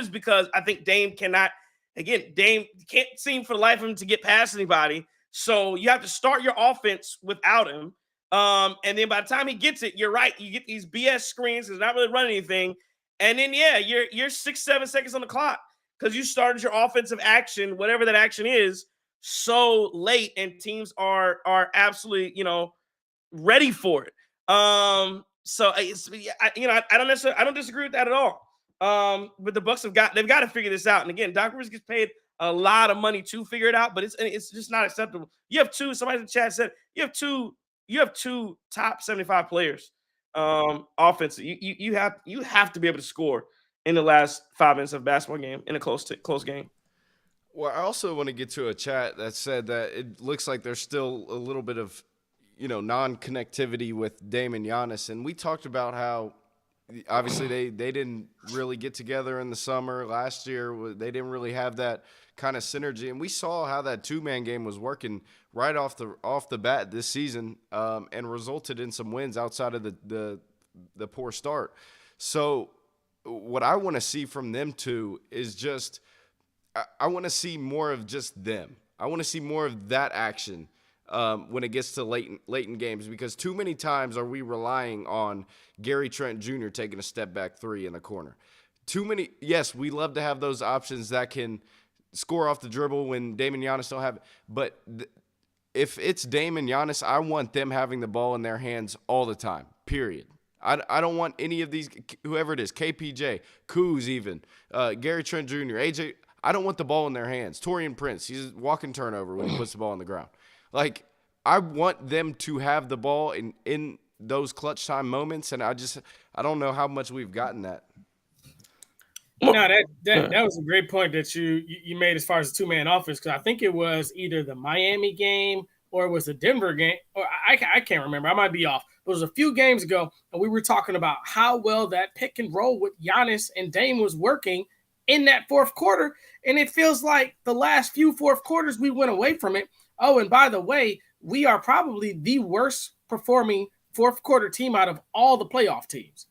because I think Dame can't seem for the life of him to get past anybody. So you have to start your offense without him. And then by the time he gets it, you're right. You get these BS screens. It's not really running anything. And then, you're 6-7 seconds on the clock because you started your offensive action, whatever that action is, so late, and teams are absolutely, ready for it. So I don't disagree with that at all. But the Bucks they've got to figure this out. And again, Doc Rivers gets paid a lot of money to figure it out, but it's just not acceptable. You have somebody in the chat said you have two top 75 players offensive. You have to be able to score in the last 5 minutes of a basketball game in a close game. Well, I also want to get to a chat that said that it looks like there's still a little bit of non-connectivity with Dame and Giannis. And we talked about how obviously they didn't really get together in the summer last year. They didn't really have that kind of synergy. And we saw how that two-man game was working right off the bat this season and resulted in some wins outside of the poor start. So what I want to see from them two is just I want to see more of just them. I want to see more of that action when it gets to late in games, because too many times are we relying on Gary Trent Jr. taking a step back three in the corner. Yes, we love to have those options that can score off the dribble when Dame and Giannis don't have it. But if it's Dame and Giannis, I want them having the ball in their hands all the time, period. I don't want any of these, whoever it is, KPJ, Kuz even, Gary Trent Jr., AJ, I don't want the ball in their hands. Torian Prince, he's a walking turnover when he puts the ball on the ground. Like, I want them to have the ball in those clutch time moments, and I don't know how much we've gotten that. No, that was a great point that you made as far as the 2-man offense, because I think it was either the Miami game or it was the Denver game, or I can't remember. I might be off. But it was a few games ago, and we were talking about how well that pick and roll with Giannis and Dame was working in that fourth quarter, and it feels like the last few fourth quarters we went away from it. Oh, and by the way, we are probably the worst performing fourth quarter team out of all the playoff teams.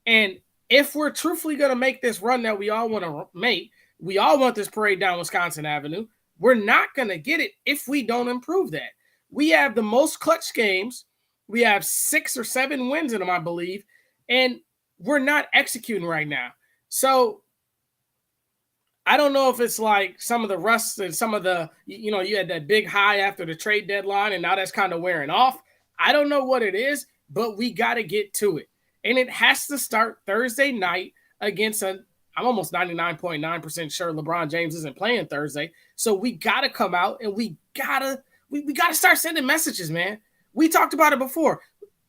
And if we're truthfully going to make this run that we all want to make, we all want this parade down Wisconsin Avenue. We're not going to get it if we don't improve that. We have the most clutch games. We have 6 or 7 wins in them, I believe, and we're not executing right now. So I don't know if it's like some of the rust and some of the, you had that big high after the trade deadline, and now that's kind of wearing off. I don't know what it is, but we got to get to it. And it has to start Thursday night against I'm almost 99.9% sure LeBron James isn't playing Thursday. So we got to come out and we got to start sending messages, man. We talked about it before.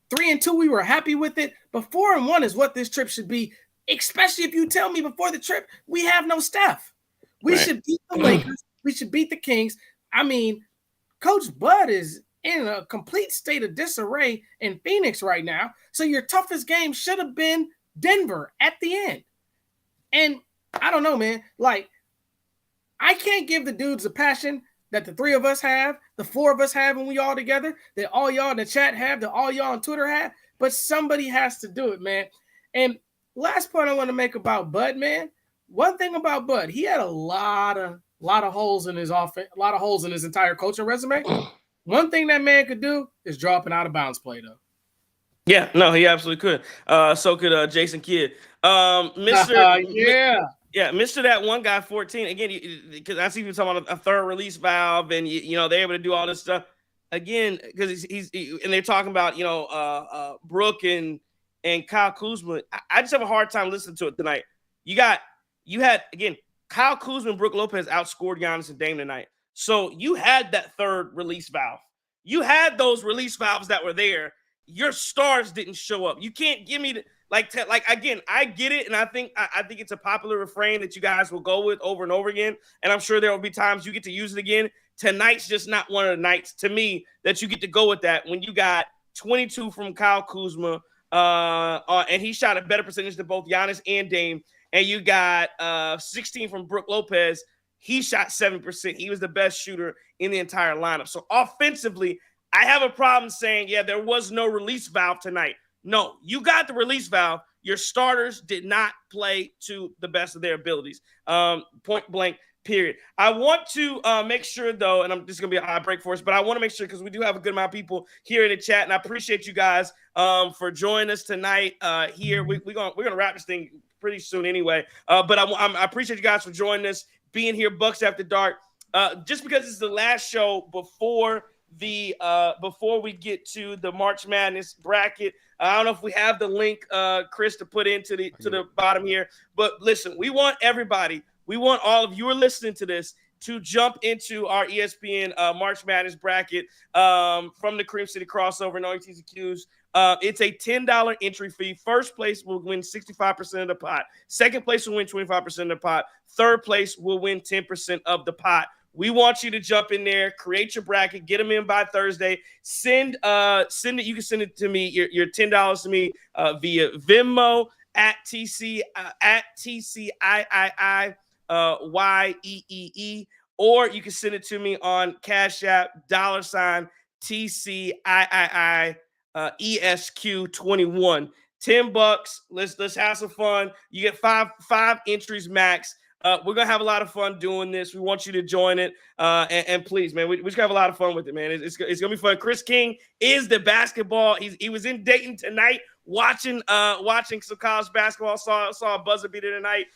3-2, we were happy with it. But 4-1 is what this trip should be, especially if you tell me before the trip we have no Steph. We should beat the Lakers. We should beat the Kings. I mean, Coach Bud is in a complete state of disarray in Phoenix right now. So your toughest game should have been Denver at the end. And I don't know, man. Like, I can't give the dudes the passion that the 3 of us have, the 4 of us have when we all together, that all y'all in the chat have, that all y'all on Twitter have, but somebody has to do it, man. And last point I want to make about Bud, man. One thing about Bud, he had a lot of holes in his offense, a lot of holes in his entire coaching resume. One thing that man could do is draw up an out-of-bounds play, though. Yeah, no, he absolutely could. So could Jason Kidd. Mr. Mr. That one guy, 14. Again, because I see you talking about a third release valve, and they're able to do all this stuff again because he's and they're talking about Brooke and Kyle Kuzma. I just have a hard time listening to it tonight. You had again Kyle Kuzma and Brooke Lopez outscored Giannis and Dame tonight. So you had that third release valve. You had those release valves that were there. Your stars didn't show up. You can't give me again. I get it, and I think it's a popular refrain that you guys will go with over and over again. And I'm sure there will be times you get to use it again. Tonight's just not one of the nights to me that you get to go with that when you got 22 from Kyle Kuzma, and he shot a better percentage than both Giannis and Dame, and you got 16 from Brooke Lopez. He shot 7%. He was the best shooter in the entire lineup. So offensively, I have a problem saying, there was no release valve tonight. No, you got the release valve. Your starters did not play to the best of their abilities. Point blank, period. I want to make sure, though, and this is going to be a high break for us, but I want to make sure because we do have a good amount of people here in the chat, and I appreciate you guys for joining us tonight here. We're gonna wrap this thing pretty soon anyway, but I appreciate you guys for joining us, being here, Bucks After Dark. Just because it's the last show before we get to the March Madness bracket. I don't know if we have the link, Chris, to put into the bottom here. But listen, we want everybody. We want all of you who are listening to this to jump into our ESPN March Madness bracket from the Cream City crossover, no T's and Q's. It's a $10 entry fee. First place will win 65% of the pot. Second place will win 25% of the pot. Third place will win 10% of the pot. We want you to jump in there, create your bracket, get them in by Thursday. Send it. You can send it to me. Your $10 to me via Venmo at TCIIIYEE, or you can send it to me on Cash App $TCIII ESQ21. $10. Let's have some fun. You get five entries max. We're gonna have a lot of fun doing this. We want you to join it, and please, man, we just have a lot of fun with it, man. It's gonna be fun. Chris King is the basketball. He was in Dayton tonight, watching some college basketball. Saw a buzzer beater tonight.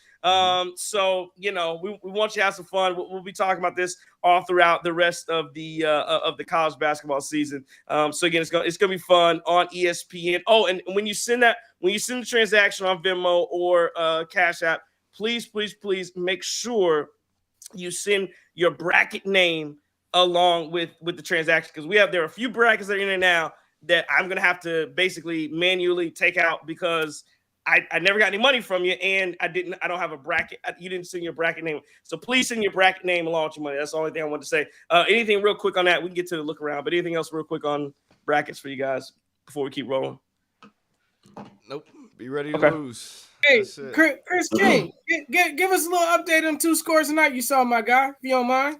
So we want you to have some fun. We'll be talking about this all throughout the rest of the college basketball season. So again, it's gonna be fun on ESPN. Oh, and when you send the transaction on Venmo or Cash App, please make sure you send your bracket name along with the transaction, because there are a few brackets that are in there now that I'm gonna have to basically manually take out because I never got any money from you, and I don't have a bracket. You didn't send your bracket name. So please send your bracket name along with your money. That's the only thing I wanted to say. Anything real quick on that? We can get to the look around, but anything else real quick on brackets for you guys before we keep rolling? Nope. Be ready to lose. Hey, Chris King, give us a little update on 2 scores tonight you saw, my guy, if you don't mind.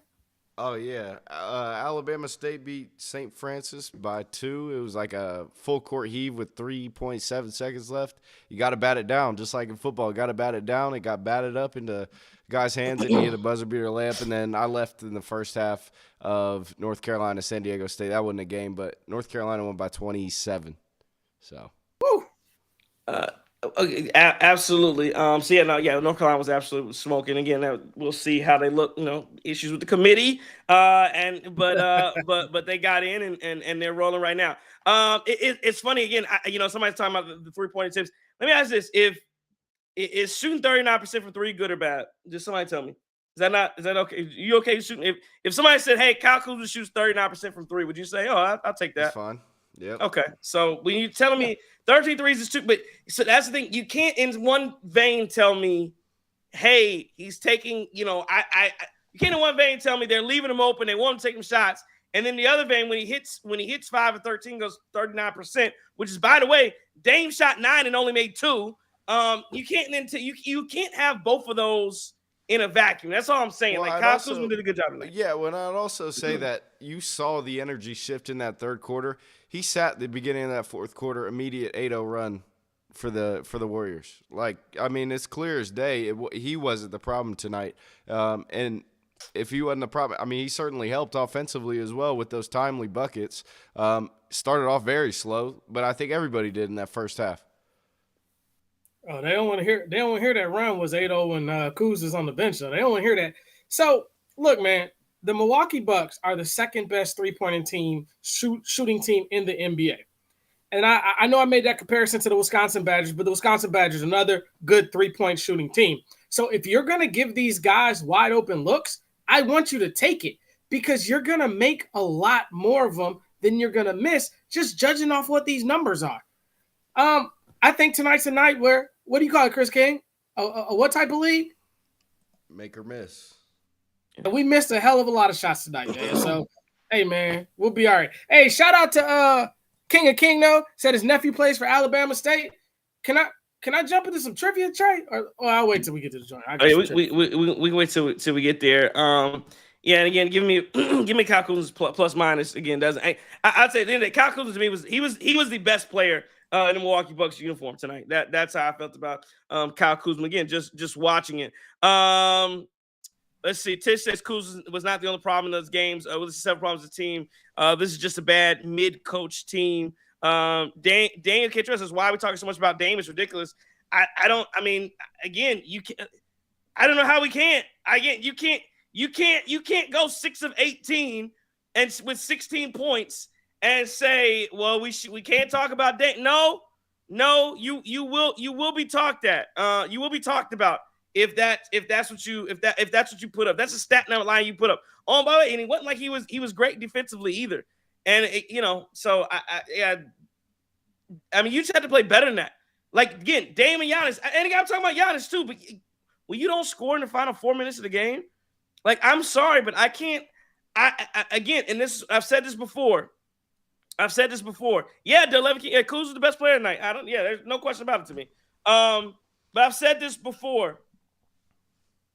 Oh, yeah. Alabama State beat St. Francis by 2. It was like a full court heave with 3.7 seconds left. You got to bat it down, just like in football. Got to bat it down. It got batted up into guy's hands, and he hit a buzzer beater layup. And then I left in the first half of North Carolina, San Diego State. That wasn't a game, but North Carolina won by 27. So. Woo. Absolutely. So North Carolina was absolutely smoking. Again, we'll see how they look. Issues with the committee, but they got in and they're rolling right now. It's funny again. Somebody's talking about the 3-point attempts. Let me ask this: is shooting 39% from 3 good or bad? Just somebody tell me. Is that okay? You okay shooting? If somebody said, "Hey, Kyle Kuzma shoots 39% from 3," would you say, "Oh, I'll take that"? That's fine. Yeah. Okay. So when you're telling me 13 threes is too, but so that's the thing. You can't in one vein tell me, hey, he's taking, you can't in one vein tell me they're leaving him open, they want him to take them shots. And then the other vein, when he hits 5 of 13, goes 39%, which is, by the way, Dame shot 9 and only made 2. You can't you can't have both of those in a vacuum. That's all I'm saying. Well, Kyle Kuzma did a good job tonight. Yeah, well, I'd also say that you saw the energy shift in that third quarter. He sat at the beginning of that fourth quarter, immediate 8-0 run for the Warriors. It's clear as day. He wasn't the problem tonight. And if he wasn't the problem, he certainly helped offensively as well with those timely buckets. Started off very slow, but I think everybody did in that first half. Oh, they don't want to hear. They don't want to hear that run was 8-0 when Kuz is on the bench. Though they don't want to hear that. So look, man, the Milwaukee Bucks are the second best 3-point team, shooting team in the NBA. And I know I made that comparison to the Wisconsin Badgers, but the Wisconsin Badgers are another good 3-point shooting team. So if you're going to give these guys wide open looks, I want you to take it because you're going to make a lot more of them than you're going to miss, just judging off what these numbers are. I think tonight's a night where, what do you call it, Chris King? What type of league? Make or miss. We missed a hell of a lot of shots tonight, man. So, hey, man, we'll be all right. Hey, shout out to King of King, though. Said his nephew plays for Alabama State. Can I jump into some trivia, Trey? Or I'll wait till we get to the joint. We can wait till we get there. And again, give me Kyle Kuzma's plus minus again. I'd say then that Kyle Kuzma to me was the best player in the Milwaukee Bucks uniform tonight. That's how I felt about Kyle Kuzma. Again, just watching it. Let's see. Tish says Kuzma was not the only problem in those games. This is several problems with the team. This is just a bad mid-coach team. Daniel Kittrell says, why are we talking so much about Dame? It's ridiculous. I don't know how we can't. You can't go 6 of 18 and with 16 points and say, well, we can't talk about Dame. No, you will be talked at. You will be talked about if that's what you put up. That's a stat number line you put up. Oh, by the way, and it wasn't like he was great defensively either. And so you just have to play better than that. Like again, Dame and Giannis, and again, I'm talking about Giannis too. But when you don't score in the final 4 minutes of the game, like I'm sorry, but I can't. Again, and I've said this before. Yeah, Kuz is the best player tonight. There's no question about it to me. But I've said this before.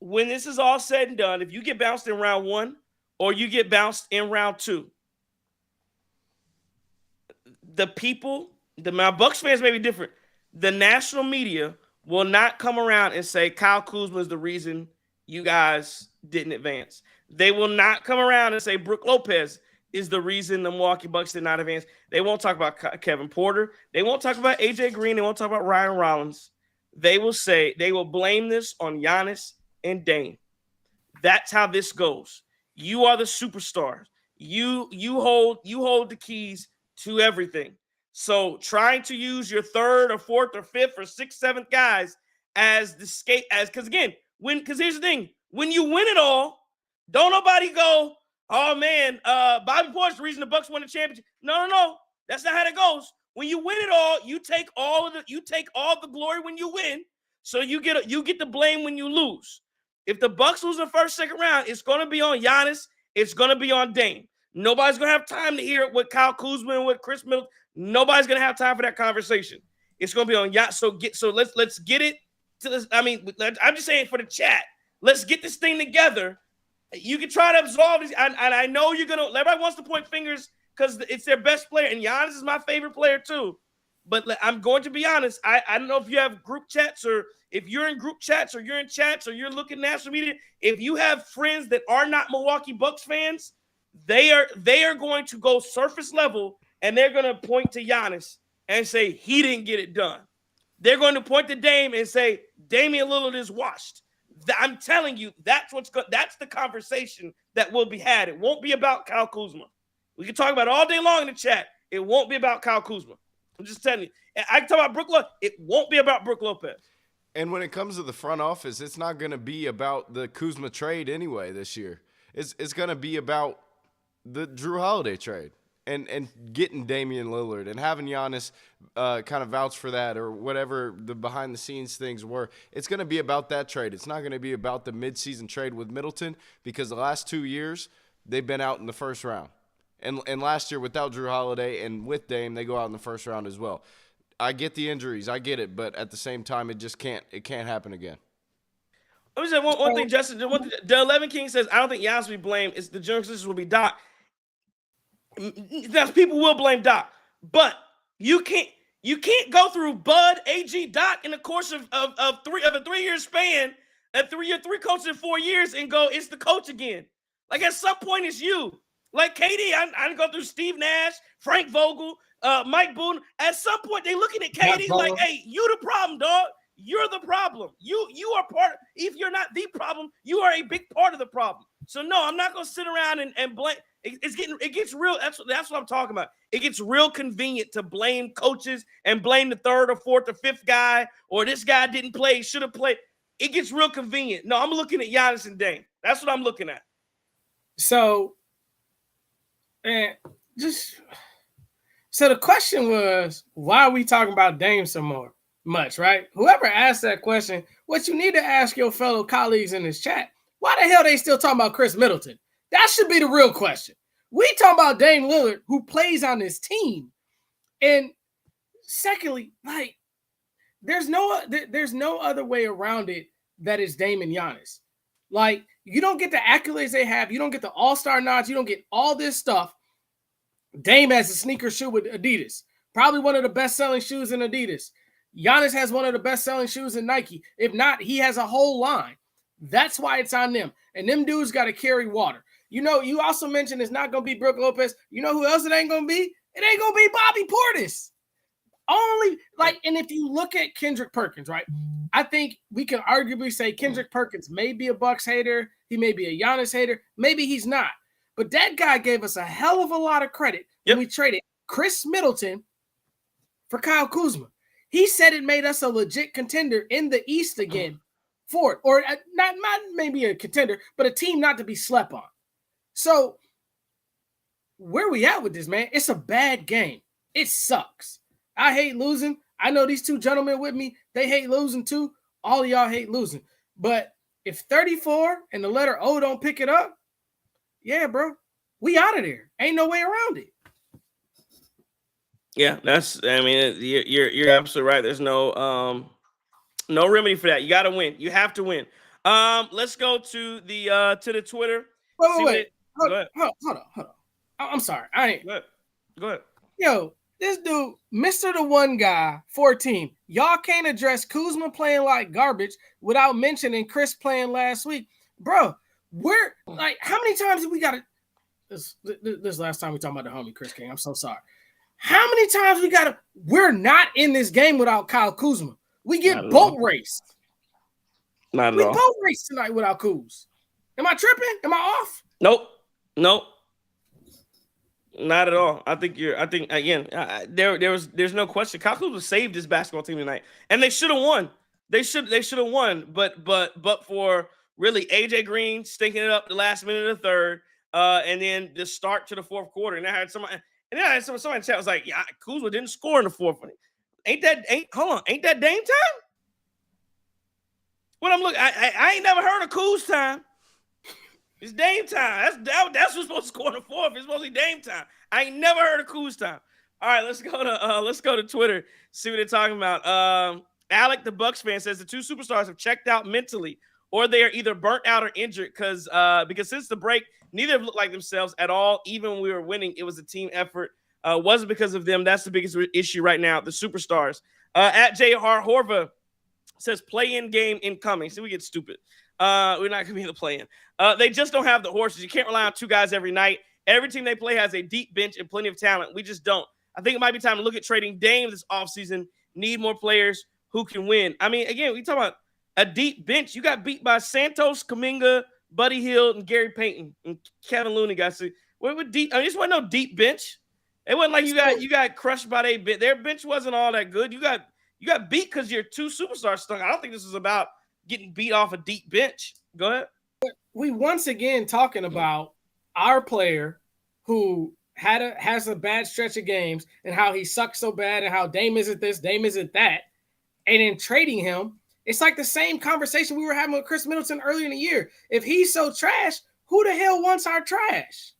When this is all said and done, if you get bounced in round 1 or you get bounced in round 2, my Bucks fans may be different. The national media will not come around and say Kyle Kuzma is the reason you guys didn't advance. They will not come around and say Brook Lopez is the reason the Milwaukee Bucks did not advance. They won't talk about Kevin Porter. They won't talk about AJ Green. They won't talk about Ryan Rollins. They will blame this on Giannis and Dame. That's how this goes. You are the superstars. You hold the keys to everything. So trying to use your third or fourth or fifth or sixth, seventh guys as the skate because here's the thing, when you win it all, don't nobody go, oh man, Bobby Porter's the reason the Bucks won the championship. No. That's not how that goes. When you win it all, you take all the glory when you win. So you get the blame when you lose. If the Bucks lose the first, second round, it's going to be on Giannis. It's going to be on Dame. Nobody's going to have time to hear what Kyle Kuzma and what Chris Middleton. Nobody's going to have time for that conversation. It's going to be on Giannis. So let's get it to this. I mean, I'm just saying for the chat. Let's get this thing together. You can try to absolve these. And I know you're going to – everybody wants to point fingers because it's their best player. And Giannis is my favorite player too. But I'm going to be honest. I don't know if you have group chats or if you're in group chats or you're in chats or you're looking at national media. If you have friends that are not Milwaukee Bucks fans, they are going to go surface level and they're going to point to Giannis and say he didn't get it done. They're going to point to Dame and say Damian Lillard is washed. I'm telling you, that's the conversation that will be had. It won't be about Kyle Kuzma. We can talk about it all day long in the chat. It won't be about Kyle Kuzma. I'm just telling you. I can talk about Brook Lopez. It won't be about Brook Lopez. And when it comes to the front office, it's not going to be about the Kuzma trade anyway this year. It's going to be about the Drew Holiday trade and getting Damian Lillard and having Giannis kind of vouch for that or whatever the behind-the-scenes things were. It's going to be about that trade. It's not going to be about the midseason trade with Middleton because the last 2 years, they've been out in the first round. And last year, without Drew Holiday and with Dame, they go out in the first round as well. I get the injuries. I get it. But at the same time, it can't happen again. Let me say one thing, Justin. The 11 King says, I don't think Giannis will be blamed. It's the general consensus will be Doc. Now, people will blame Doc. But you can't go through Bud, AG, Doc in the course of a 3-year span, three coaches in 4 years and go, it's the coach again. Like at some point, it's you. Like KD, I go through Steve Nash, Frank Vogel, Mike Boone. At some point, they looking at KD like, hey, you the problem, dog. You're the problem. You are part. If you're not the problem, you are a big part of the problem. So no, I'm not gonna sit around and blame. It gets real. That's what I'm talking about. It gets real convenient to blame coaches and blame the third or fourth or fifth guy or this guy didn't play, should have played. It gets real convenient. No, I'm looking at Giannis and Dame. That's what I'm looking at. So. And so the question was, why are we talking about Dame so much, right? Whoever asked that question, what you need to ask your fellow colleagues in this chat, why the hell they still talking about Chris Middleton? That should be the real question. We talking about Dame Lillard, who plays on this team. And secondly, like, there's no other way around it that is Dame and Giannis. Like, you don't get the accolades they have. You don't get the all-star nods. You don't get all this stuff. Dame has a sneaker shoe with Adidas. Probably one of the best-selling shoes in Adidas. Giannis has one of the best-selling shoes in Nike. If not, he has a whole line. That's why it's on them. And them dudes got to carry water. You know, you also mentioned it's not going to be Brook Lopez. You know who else it ain't going to be? It ain't going to be Bobby Portis. And if you look at Kendrick Perkins, right? I think we can arguably say Kendrick Perkins may be a Bucks hater. He may be a Giannis hater. Maybe he's not. But that guy gave us a hell of a lot of credit when we traded Chris Middleton for Kyle Kuzma. He said it made us a legit contender in the East again for it. Or not maybe a contender, but a team not to be slept on. So where we at with this, man? It's a bad game. It sucks. I hate losing. I know these two gentlemen with me, they hate losing too. All of y'all hate losing. But if 34 and the letter O don't pick it up, yeah, bro, we out of there. Ain't no way around it. Yeah, you're absolutely right. There's no remedy for that. You got to win. You have to win. Let's go to the Twitter. Wait. Hold on. I'm sorry. Go ahead. Yo, this dude, Mr. The One Guy, 14. Y'all can't address Kuzma playing like garbage without mentioning Chris playing last week. Bro, how many times have we got to this last time we talking about the homie Chris King? I'm so sorry. How many times we're not in this game without Kyle Kuzma. We get boat raced. Not at all. We boat raced tonight without Kuz. Am I tripping? Am I off? Nope. Not at all. I think again, there's no question. Kyle Kuzma saved his basketball team tonight, and they should have won. They should have won, but for really AJ Green stinking it up the last minute of the third, and then the start to the fourth quarter, and I had somebody. And then I had somebody in the chat was like, yeah, Kuzma didn't score in the fourth. Ain't that Dame time? When I'm looking, I ain't never heard of Kuz time. It's Dame time. That's what's supposed to score in the fourth. It's supposed to be Dame time. I ain't never heard of Kuz time. All right, let's go to Twitter, see what they're talking about. Alec, the Bucks fan, says the two superstars have checked out mentally, or they are either burnt out or injured because since the break, neither have looked like themselves at all. Even when we were winning, it was a team effort. Wasn't because of them. That's the biggest issue right now, the superstars. At J.R. Horva says play-in game incoming. See, we get stupid. We're not going to be in the play-in. They just don't have the horses. You can't rely on two guys every night. Every team they play has a deep bench and plenty of talent. We just don't. I think it might be time to look at trading Dame this offseason. Need more players who can win. I mean, again, we talk about a deep bench. You got beat by Santos, Kuminga, Buddy Hield, and Gary Payton, and Kevin Looney. Got to what deep? I mean, this wasn't no deep bench. It wasn't like you got crushed by their bench. Their bench wasn't all that good. You got beat because your two superstars stunk. I don't think this is about getting beat off a deep bench. Go ahead. We once again talking about our player who has a bad stretch of games and how he sucks so bad and how Dame isn't this, Dame isn't that. And in trading him, it's like the same conversation we were having with Chris Middleton earlier in the year. If he's so trash, who the hell wants our trash?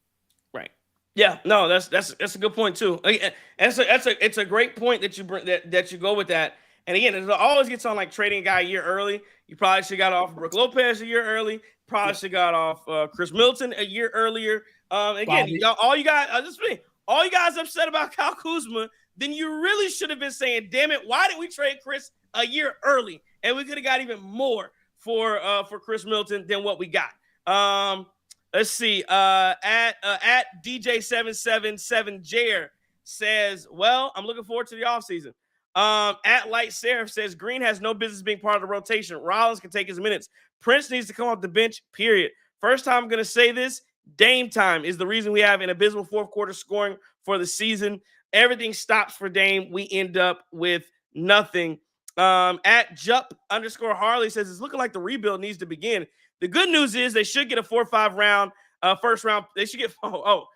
Right. Yeah. No, that's a good point too. It's a great point that you bring that you go with that. And again, it always gets on like trading a guy a year early. You probably should have got off Brook Lopez a year early. Probably should have got off Chris Middleton a year earlier. Again, all you guys upset about Kyle Kuzma, then you really should have been saying, damn it, why did we trade Chris a year early? And we could have got even more for Chris Middleton than what we got. Let's see. At DJ777Jer says, well, I'm looking forward to the offseason. At Light Seraph says Green has no business being part of the rotation. Rollins can take his minutes. Prince needs to come off the bench, period. First time I'm going to say this, Dame time is the reason we have an abysmal fourth quarter scoring for the season. Everything stops for Dame. We end up with nothing. At Jup_Harley says it's looking like the rebuild needs to begin. The good news is they should get a 4 or 5 round first round. They should get 4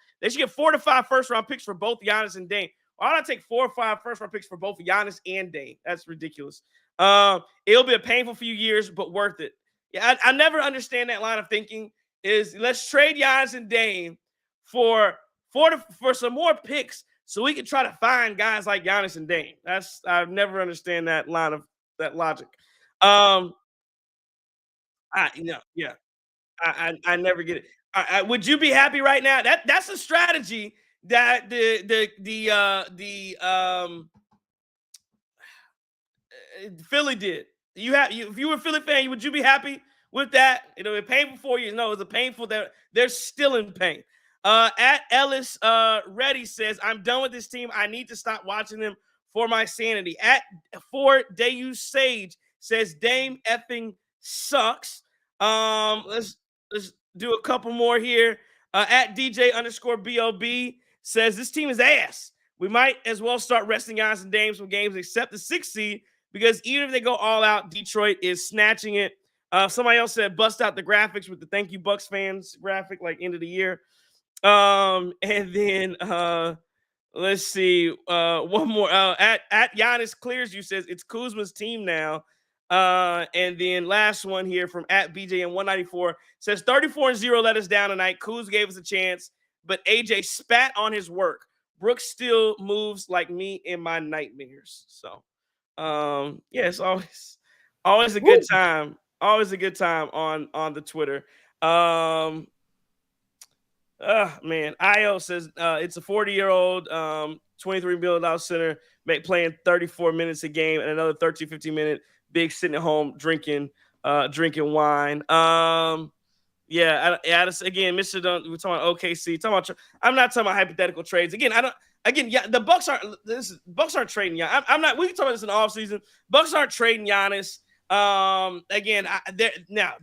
to 5 first round picks for both Giannis and Dame. Why don't I take 4 or 5 first round picks for both Giannis and Dame? That's ridiculous. It'll be a painful few years, but worth it. Yeah, I never understand that line of thinking. Is let's trade Giannis and Dame for some more picks so we can try to find guys like Giannis and Dame. I've never understand that line of that logic. I never get it. Would you be happy right now? That's a strategy that Philly did. If you were a Philly fan, would you be happy with that? It'll be painful for you. No, it's a painful that they're still in pain. At Ellis Reddy says, I'm done with this team. I need to stop watching them for my sanity. At For Deus Sage says Dame effing sucks. Let's do a couple more here. At DJ_BOB says this team is ass. We might as well start resting Giannis and Dame some games except the 6th seed because even if they go all out, Detroit is snatching it. Somebody else said bust out the graphics with the thank you Bucks fans graphic like end of the year. And then let's see. One more. At Giannis Clears You says it's Kuzma's team now. And then last one here from at BJN194 says 34-0 let us down tonight. Kuz gave us a chance, but AJ spat on his work. Brooks still moves like me in my nightmares. So yeah, it's always a good time. Always a good time on the Twitter. Man, IO says it's a 40-year-old, $23 million center playing 34 minutes a game and another 13-15 minute big sitting at home drinking wine. Again, Mr. Dunn, we're talking about OKC. I'm not talking about hypothetical trades. The Bucks aren't trading Giannis. I'm not. We can talk about this in the offseason. Bucks aren't trading Giannis. Now,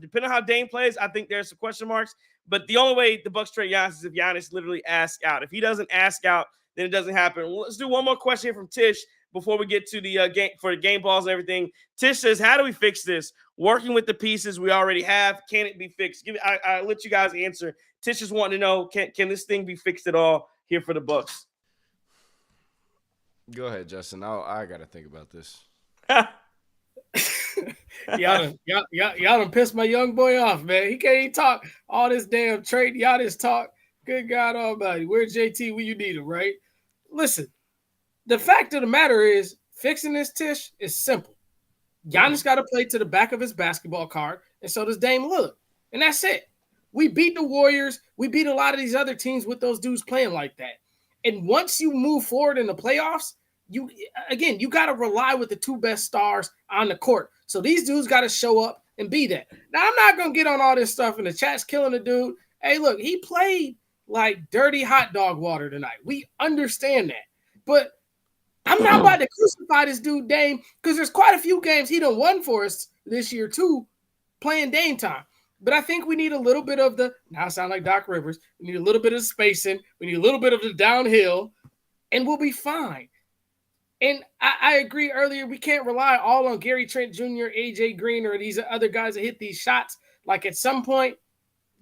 depending on how Dame plays, I think there's some question marks. But the only way the Bucks trade Giannis is if Giannis literally asks out. If he doesn't ask out, then it doesn't happen. Well, let's do one more question here from Tish before we get to the game for the game balls and everything. Tish says, how do we fix this? Working with the pieces we already have, can it be fixed? I let you guys answer. Tish is wanting to know, can this thing be fixed at all here for the Bucks? Go ahead, Justin. I got to think about this. y'all done pissed my young boy off, man. He can't even talk all this damn trade. Y'all just talk. Good God Almighty. Where's JT when you need him, right? Listen, the fact of the matter is, fixing this Tish is simple. Giannis got to play to the back of his basketball card, and so does Dame Lillard. And that's it. We beat the Warriors. We beat a lot of these other teams with those dudes playing like that. And once you move forward in the playoffs, you got to rely with the two best stars on the court. So these dudes got to show up and be that. Now, I'm not going to get on all this stuff, and the chat's killing the dude. Hey, look, he played like dirty hot dog water tonight. We understand that. But I'm not about to crucify this dude, Dame, because there's quite a few games he done won for us this year, too, playing Dame time. But I think we need a little bit of the, now I sound like Doc Rivers, we need a little bit of spacing, we need a little bit of the downhill, and we'll be fine. And I agree earlier, we can't rely all on Gary Trent Jr., AJ Green, or these other guys that hit these shots. Like at some point,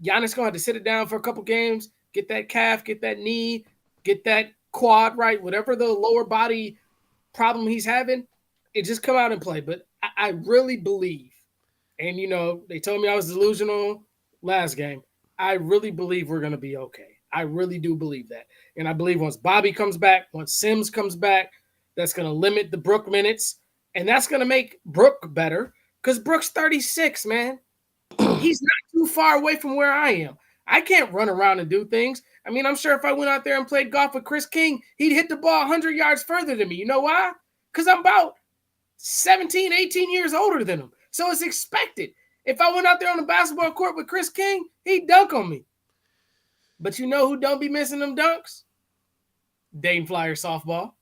Giannis going to have to sit it down for a couple games, get that calf, get that knee, get that quad right, whatever the lower body problem he's having, it just come out and play. But I really believe, and they told me I was delusional last game. I really believe we're going to be okay. I really do believe that. And I believe once Bobby comes back, once Sims comes back, that's going to limit the Brook minutes. And that's going to make Brook better because Brook's 36, man. He's not too far away from where I am. I can't run around and do things. I mean, I'm sure if I went out there and played golf with Chris King, he'd hit the ball 100 yards further than me. You know why? Because I'm about 17, 18 years older than him. So it's expected. If I went out there on the basketball court with Chris King, he'd dunk on me. But you know who don't be missing them dunks? Dame Flyer softball.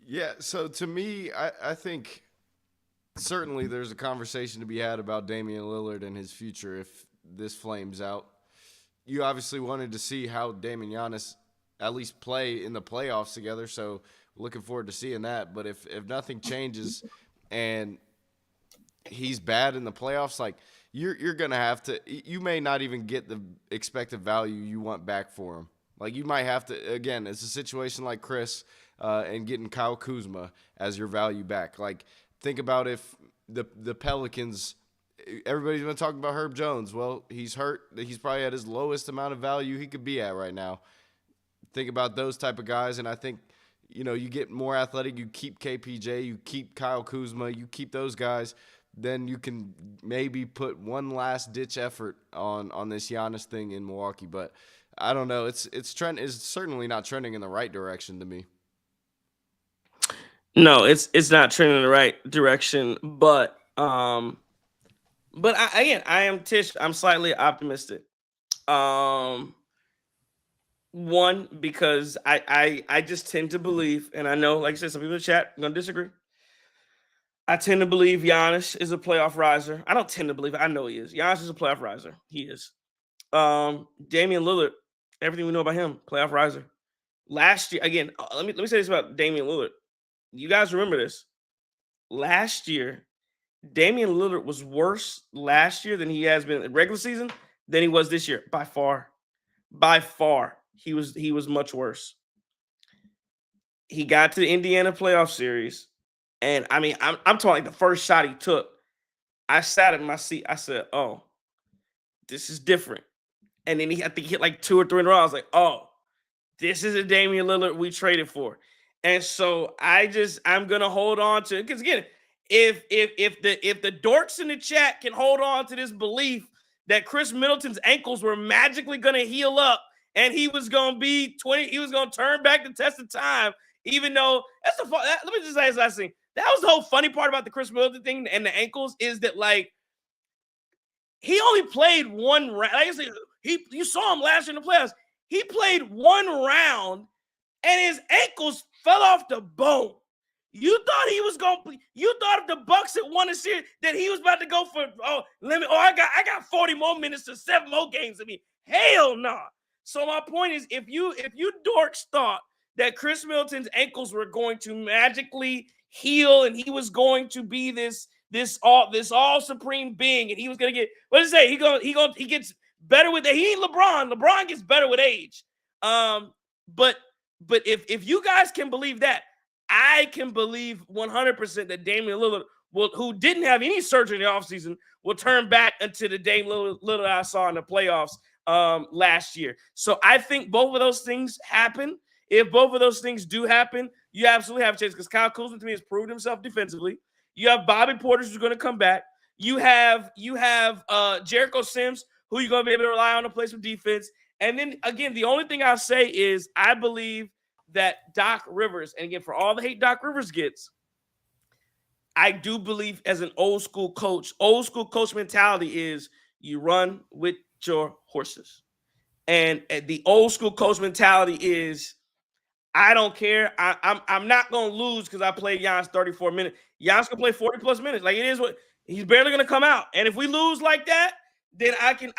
Yeah, so to me, I think certainly there's a conversation to be had about Damian Lillard and his future if this flames out. You obviously wanted to see how Dame and Giannis at least play in the playoffs together, so looking forward to seeing that. But if nothing changes and he's bad in the playoffs, like you're going to have to – you may not even get the expected value you want back for him. Like you might have to – again, it's a situation like Chris and getting Kyle Kuzma as your value back. Like think about if the Pelicans – everybody's been talking about Herb Jones. Well, he's hurt. He's probably at his lowest amount of value he could be at right now. Think about those type of guys, and I think, you get more athletic. You keep KPJ, you keep Kyle Kuzma, you keep those guys, then you can maybe put one last-ditch effort on this Giannis thing in Milwaukee. But I don't know. It's certainly not trending in the right direction to me. No, it's not trending in the right direction, but I am Tish. I'm slightly optimistic. One, because I just tend to believe, and I know, like I said, some people in the chat are gonna disagree. I tend to believe Giannis is a playoff riser. I don't tend to believe it. I know he is. Giannis is a playoff riser. He is. Damian Lillard, everything we know about him, playoff riser. Last year, again, let me say this about Damian Lillard. You guys remember this? Last year, Damian Lillard was worse last year than he has been in regular season than he was this year. By far. By far. He was much worse. He got to the Indiana playoff series. And I mean, I'm talking like the first shot he took. I sat in my seat. I said, oh, this is different. And then I think he hit like 2 or 3 in a row. I was like, oh, this is a Damian Lillard we traded for. And so I'm gonna hold on to it. Because again, if the dorks in the chat can hold on to this belief that Chris Middleton's ankles were magically gonna heal up and he was gonna be 20, he was gonna turn back the test of time, even though let me just say this last thing. That was the whole funny part about the Chris Middleton thing and the ankles is that like he only played one round. Like I said, you saw him last year in the playoffs. He played one round and his ankles fell off the bone. You thought if the Bucks had won a series that he was about to go for I got 40 more minutes to 7 more games. I mean, hell no. Nah. So my point is, if you dorks thought that Chris Middleton's ankles were going to magically heal and he was going to be this all supreme being and he was gonna get he gets better with age. He ain't LeBron. LeBron gets better with age. But But if you guys can believe that, I can believe 100% that Damian Lillard, who didn't have any surgery in the offseason, will turn back into the Damian Lillard I saw in the playoffs last year. So I think both of those things happen. If both of those things do happen, you absolutely have a chance because Kyle Kuzma to me has proved himself defensively. You have Bobby Portis who's going to come back. You have Jericho Sims, who you're going to be able to rely on to play some defense. And then again, the only thing I'll say is I believe that Doc Rivers, and again, for all the hate Doc Rivers gets, I do believe as an old school coach mentality is you run with your horses. And the old school coach mentality is I don't care. I'm not going to lose because I played Giannis 34 minutes. Giannis can play 40 plus minutes. Like it is what he's barely going to come out. And if we lose like that, then I can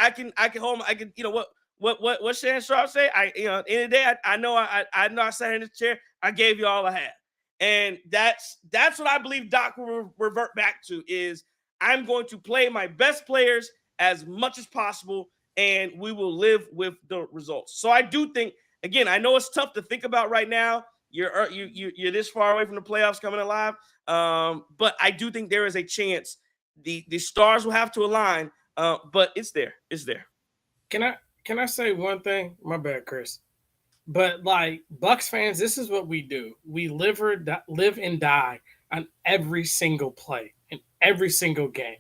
hold my, what Shannon Sharp say? At the end of the day, I know I sat in this chair. I gave you all I had. And that's what I believe Doc will revert back to is I'm going to play my best players as much as possible, and we will live with the results. So I do think, again, I know it's tough to think about right now. You're this far away from the playoffs coming alive, but I do think there is a chance the stars will have to align. But it's there. It's there. Can I say one thing? My bad, Chris. But like Bucks fans, this is what we do. We live and die on every single play in every single game,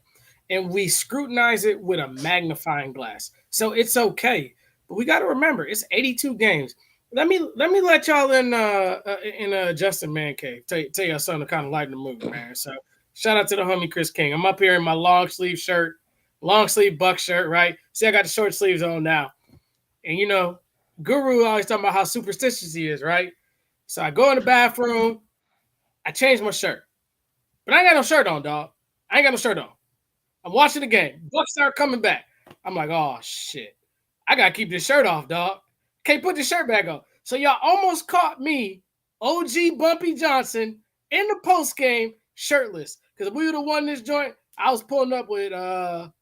and we scrutinize it with a magnifying glass. So it's okay, but we got to remember it's 82 games. Let me let y'all in Justin Man Cave tell y'all something to kind of lighten the mood, man. So shout out to the homie Chris King. I'm up here in my long sleeve Buck shirt, right? See, I got the short sleeves on now, and you know. Guru always talking about how superstitious he is, right? So I go in the bathroom, I change my shirt. But I ain't got no shirt on, dog. I ain't got no shirt on. I'm watching the game. Bucks start coming back. I'm like, oh, shit. I got to keep this shirt off, dog. Can't put the shirt back on. So y'all almost caught me, OG Bumpy Johnson, in the post game shirtless. Because if we would have won this joint, I was pulling up with a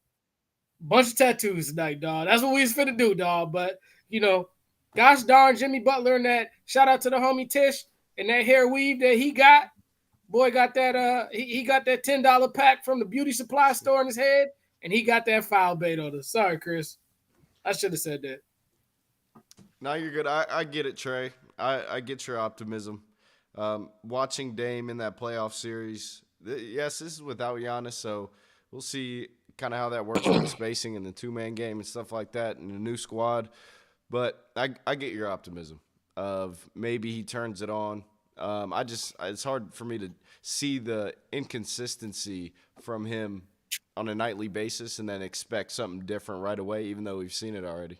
bunch of tattoos tonight, dog. That's what we was finna do, dog. But, you know, gosh darn Jimmy Butler and that. Shout out to the homie Tish and that hair weave that he got. Boy got that he got that $10 pack from the beauty supply store in his head, and he got that foul bait on us. Sorry, Chris. I should have said that. No, you're good. I get it, Trey. I get your optimism. Watching Dame in that playoff series, yes, this is without Giannis, so we'll see kind of how that works with the spacing and the two-man game and stuff like that and the new squad. But I get your optimism of maybe he turns it on. It's hard for me to see the inconsistency from him on a nightly basis and then expect something different right away, even though we've seen it already.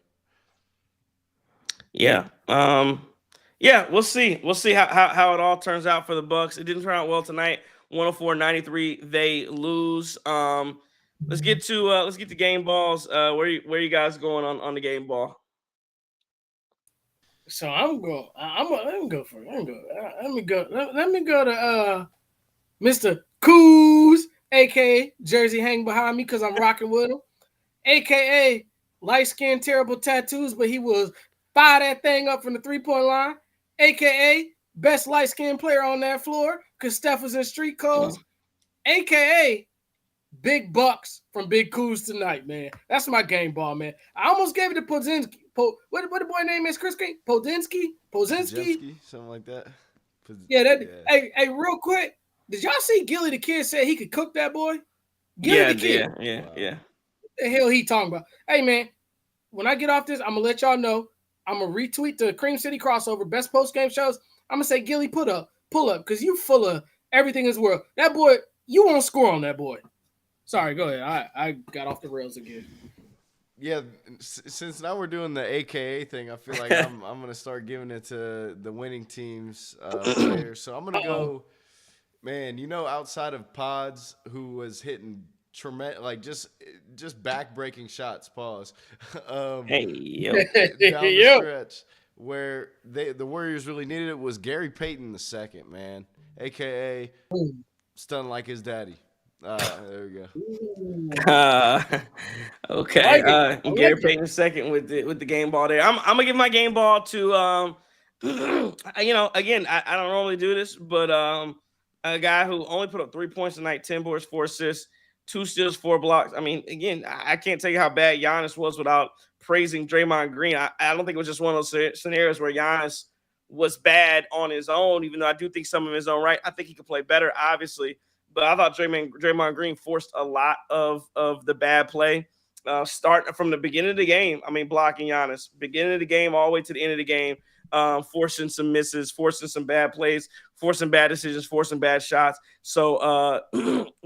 Yeah. Yeah, we'll see. We'll see how it all turns out for the Bucks. It didn't turn out well tonight. 104-93, they lose. Let's get to game balls. Where you guys going on the game ball? So let me go to Mr. Kuz, aka Jersey hang behind me because I'm rocking with him, aka light skin, terrible tattoos, but he will fire that thing up from the 3-point line, aka best light skin player on that floor because Steph was in street clothes, aka Big Bucks from Big Kuz tonight, man. That's my game ball, man. I almost gave it to Podzinski. What the boy name is? Chris King? Podzinski, something like that. Yeah. Hey, real quick, did y'all see Gilly the Kid said he could cook that boy? Gilly the Kid. Yeah. What the hell he talking about? Hey, man, when I get off this, I'm gonna let y'all know. I'm gonna retweet the Cream City crossover best post game shows. I'm gonna say Gilly pull up, because you full of everything in this world. That boy, you won't score on that boy. Sorry, go ahead. I got off the rails again. Yeah, since now we're doing the AKA thing, I feel like I'm going to start giving it to the winning team's players. So I'm going to go, man, outside of Pods, who was hitting tremendous, like just back-breaking shots, pause. Hey, yo. Down the stretch where the Warriors really needed it was Gary Payton II, man, AKA stunned like his daddy. There we go. Okay. Gary Payton II with the game ball there. I'm gonna give my game ball to Again, I don't normally do this, but a guy who only put up 3 points tonight, 10 boards, 4 assists, 2 steals, 4 blocks. I mean, again, I can't tell you how bad Giannis was without praising Draymond Green. I don't think it was just one of those scenarios where Giannis was bad on his own, even though I do think some of his own right. I think he could play better, obviously. But I thought Draymond Green forced a lot of the bad play. Starting from the beginning of the game, blocking Giannis, beginning of the game all the way to the end of the game, forcing some misses, forcing some bad plays, forcing bad decisions, forcing bad shots. So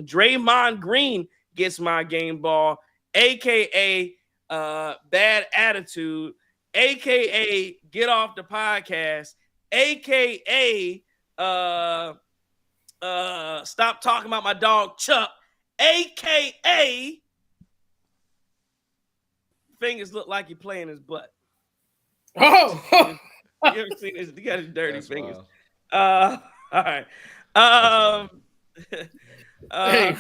Draymond Green gets my game ball, aka bad attitude, aka get off the podcast, aka stop talking about my dog Chuck, aka fingers look like he playing his butt. Oh, You ever seen this? You got his dirty That's fingers. wild. All right. hey,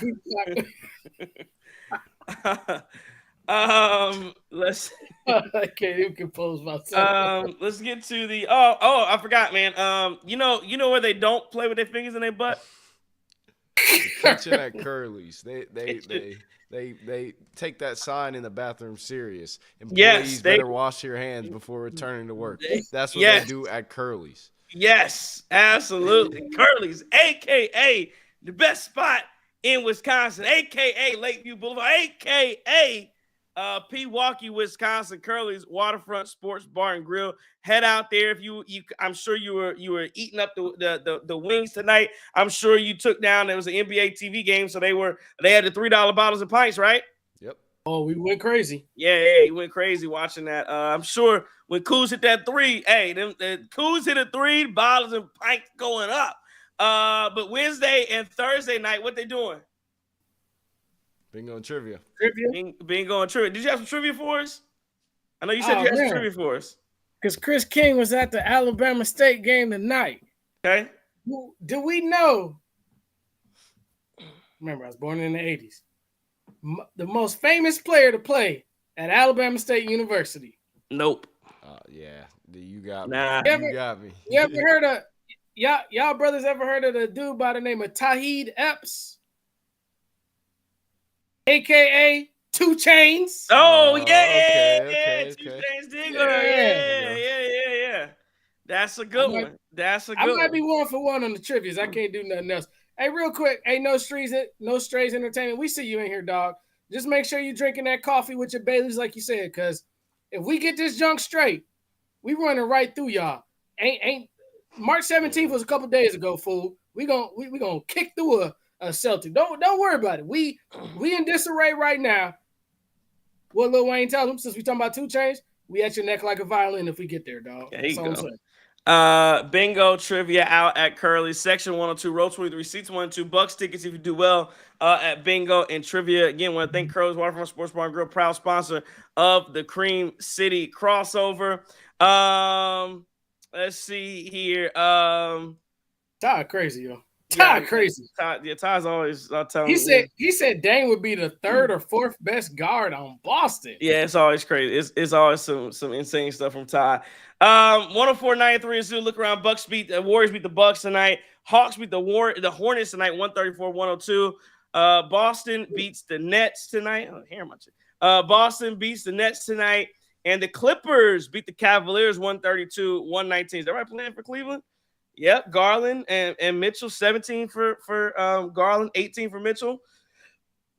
Let's I can't even compose myself. let's get to the I forgot, man. You know where they don't play with their fingers in their butt? Kitchen at Curly's. They take that sign in the bathroom serious. Employees better wash your hands before returning to work. That's what they do at Curly's. Yes, absolutely. Curly's, aka the best spot in Wisconsin, aka Lakeview Boulevard, aka Pewaukee, Wisconsin. Curly's Waterfront Sports Bar and Grill. Head out there if you I'm sure you were eating up the wings tonight. I'm sure you took down. There was an NBA TV game, so they had the $3 bottles of pints, right? Yep. Oh, we went crazy. Yeah, he went crazy watching that. I'm sure when Kuz hit that three, Kuz hit a 3, bottles and pints going up. But Wednesday and Thursday night, what they doing? Bingo and trivia. Bingo and trivia. Did you have some trivia for us? I know you said you had some trivia for us. Because Chris King was at the Alabama State game tonight. Okay. Do we know? Remember, I was born in the 80s. The most famous player to play at Alabama State University. Nope. Yeah, you got me. You got me. You ever heard of y'all brothers ever heard of the dude by the name of Taheed Epps? AKA 2 Chainz. Oh, okay. 2 Chainz did go. Yeah. That's a good one. I might be 1 for 1 on the trivias. I can't do nothing else. Hey, real quick. Hey, no strays entertainment. We see you in here, dog. Just make sure you're drinking that coffee with your Baileys, like you said, because if we get this junk straight, we running right through y'all. Ain't March 17th was a couple days ago, fool. We gonna kick through a Celtic. Don't worry about it. We in disarray right now. What Lil Wayne tells him, since we talking about 2 Chainz, we at your neck like a violin if we get there, dog. There you go. Bingo trivia out at Curly, section 102, row 23, seats 1 and 2, Bucks tickets if you do well at bingo and trivia. Again, want to thank Curly's Waterfront Sports Bar and Grill, proud sponsor of the Cream City crossover. Let's see here. Ty crazy, yo. Crazy. Ty's always telling me. He said Dame would be the 3rd or 4th best guard on Boston. Yeah, it's always crazy. It's always some insane stuff from Ty. 104-93 is look around. Warriors beat the Bucks tonight. Hawks beat the Hornets tonight, 134-102. Boston beats the Nets tonight. Boston beats the Nets tonight, and the Clippers beat the Cavaliers 132-119. Is that right playing for Cleveland? Yep, Garland and Mitchell, 17 for Garland, 18 for Mitchell.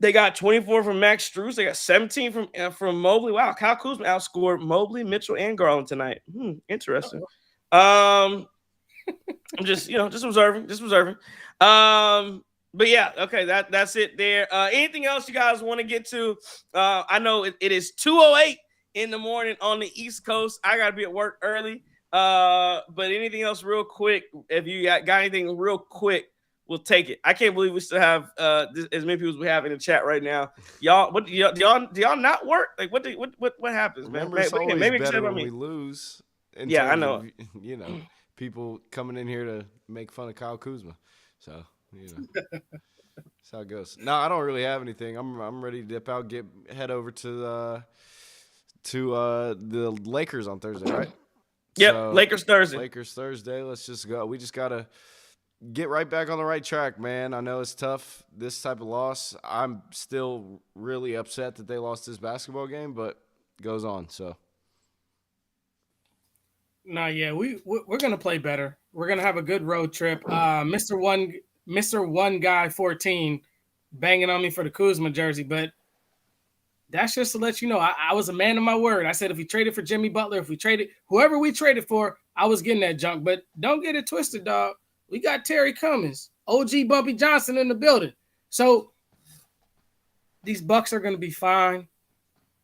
They got 24 from Max Strus. They got 17 from Mobley. Wow, Kyle Kuzma outscored Mobley, Mitchell, and Garland tonight. Interesting. I'm just observing. But yeah, okay, that's it there. Anything else you guys want to get to? I know it is 2:08 in the morning on the East Coast. I gotta be at work early. But anything else real quick? If you got anything real quick, we'll take it. I can't believe we still have as many people as we have in the chat right now. Y'all, do y'all not work? Like what happens, Remember, man? It's always better when we lose. Yeah, I know. Of, people coming in here to make fun of Kyle Kuzma. So, that's how it goes. No, I don't really have anything. I'm ready to dip out, head over to the Lakers on Thursday, right? Yep, So, Lakers Thursday. Lakers Thursday. Let's just go. We just gotta get right back on the right track, man. I know it's tough, this type of loss. I'm still really upset that they lost this basketball game, but it goes on. So, Yeah, we're gonna play better. We're gonna have a good road trip. Mr. One Guy 14 banging on me for the Kuzma jersey, but that's just to let you know I was a man of my word. I said if we traded for Jimmy Butler, if we traded whoever we traded for, I was getting that junk. But don't get it twisted, dog. We got Terry Cummings, OG Bumpy Johnson in the building. So these Bucks are gonna be fine.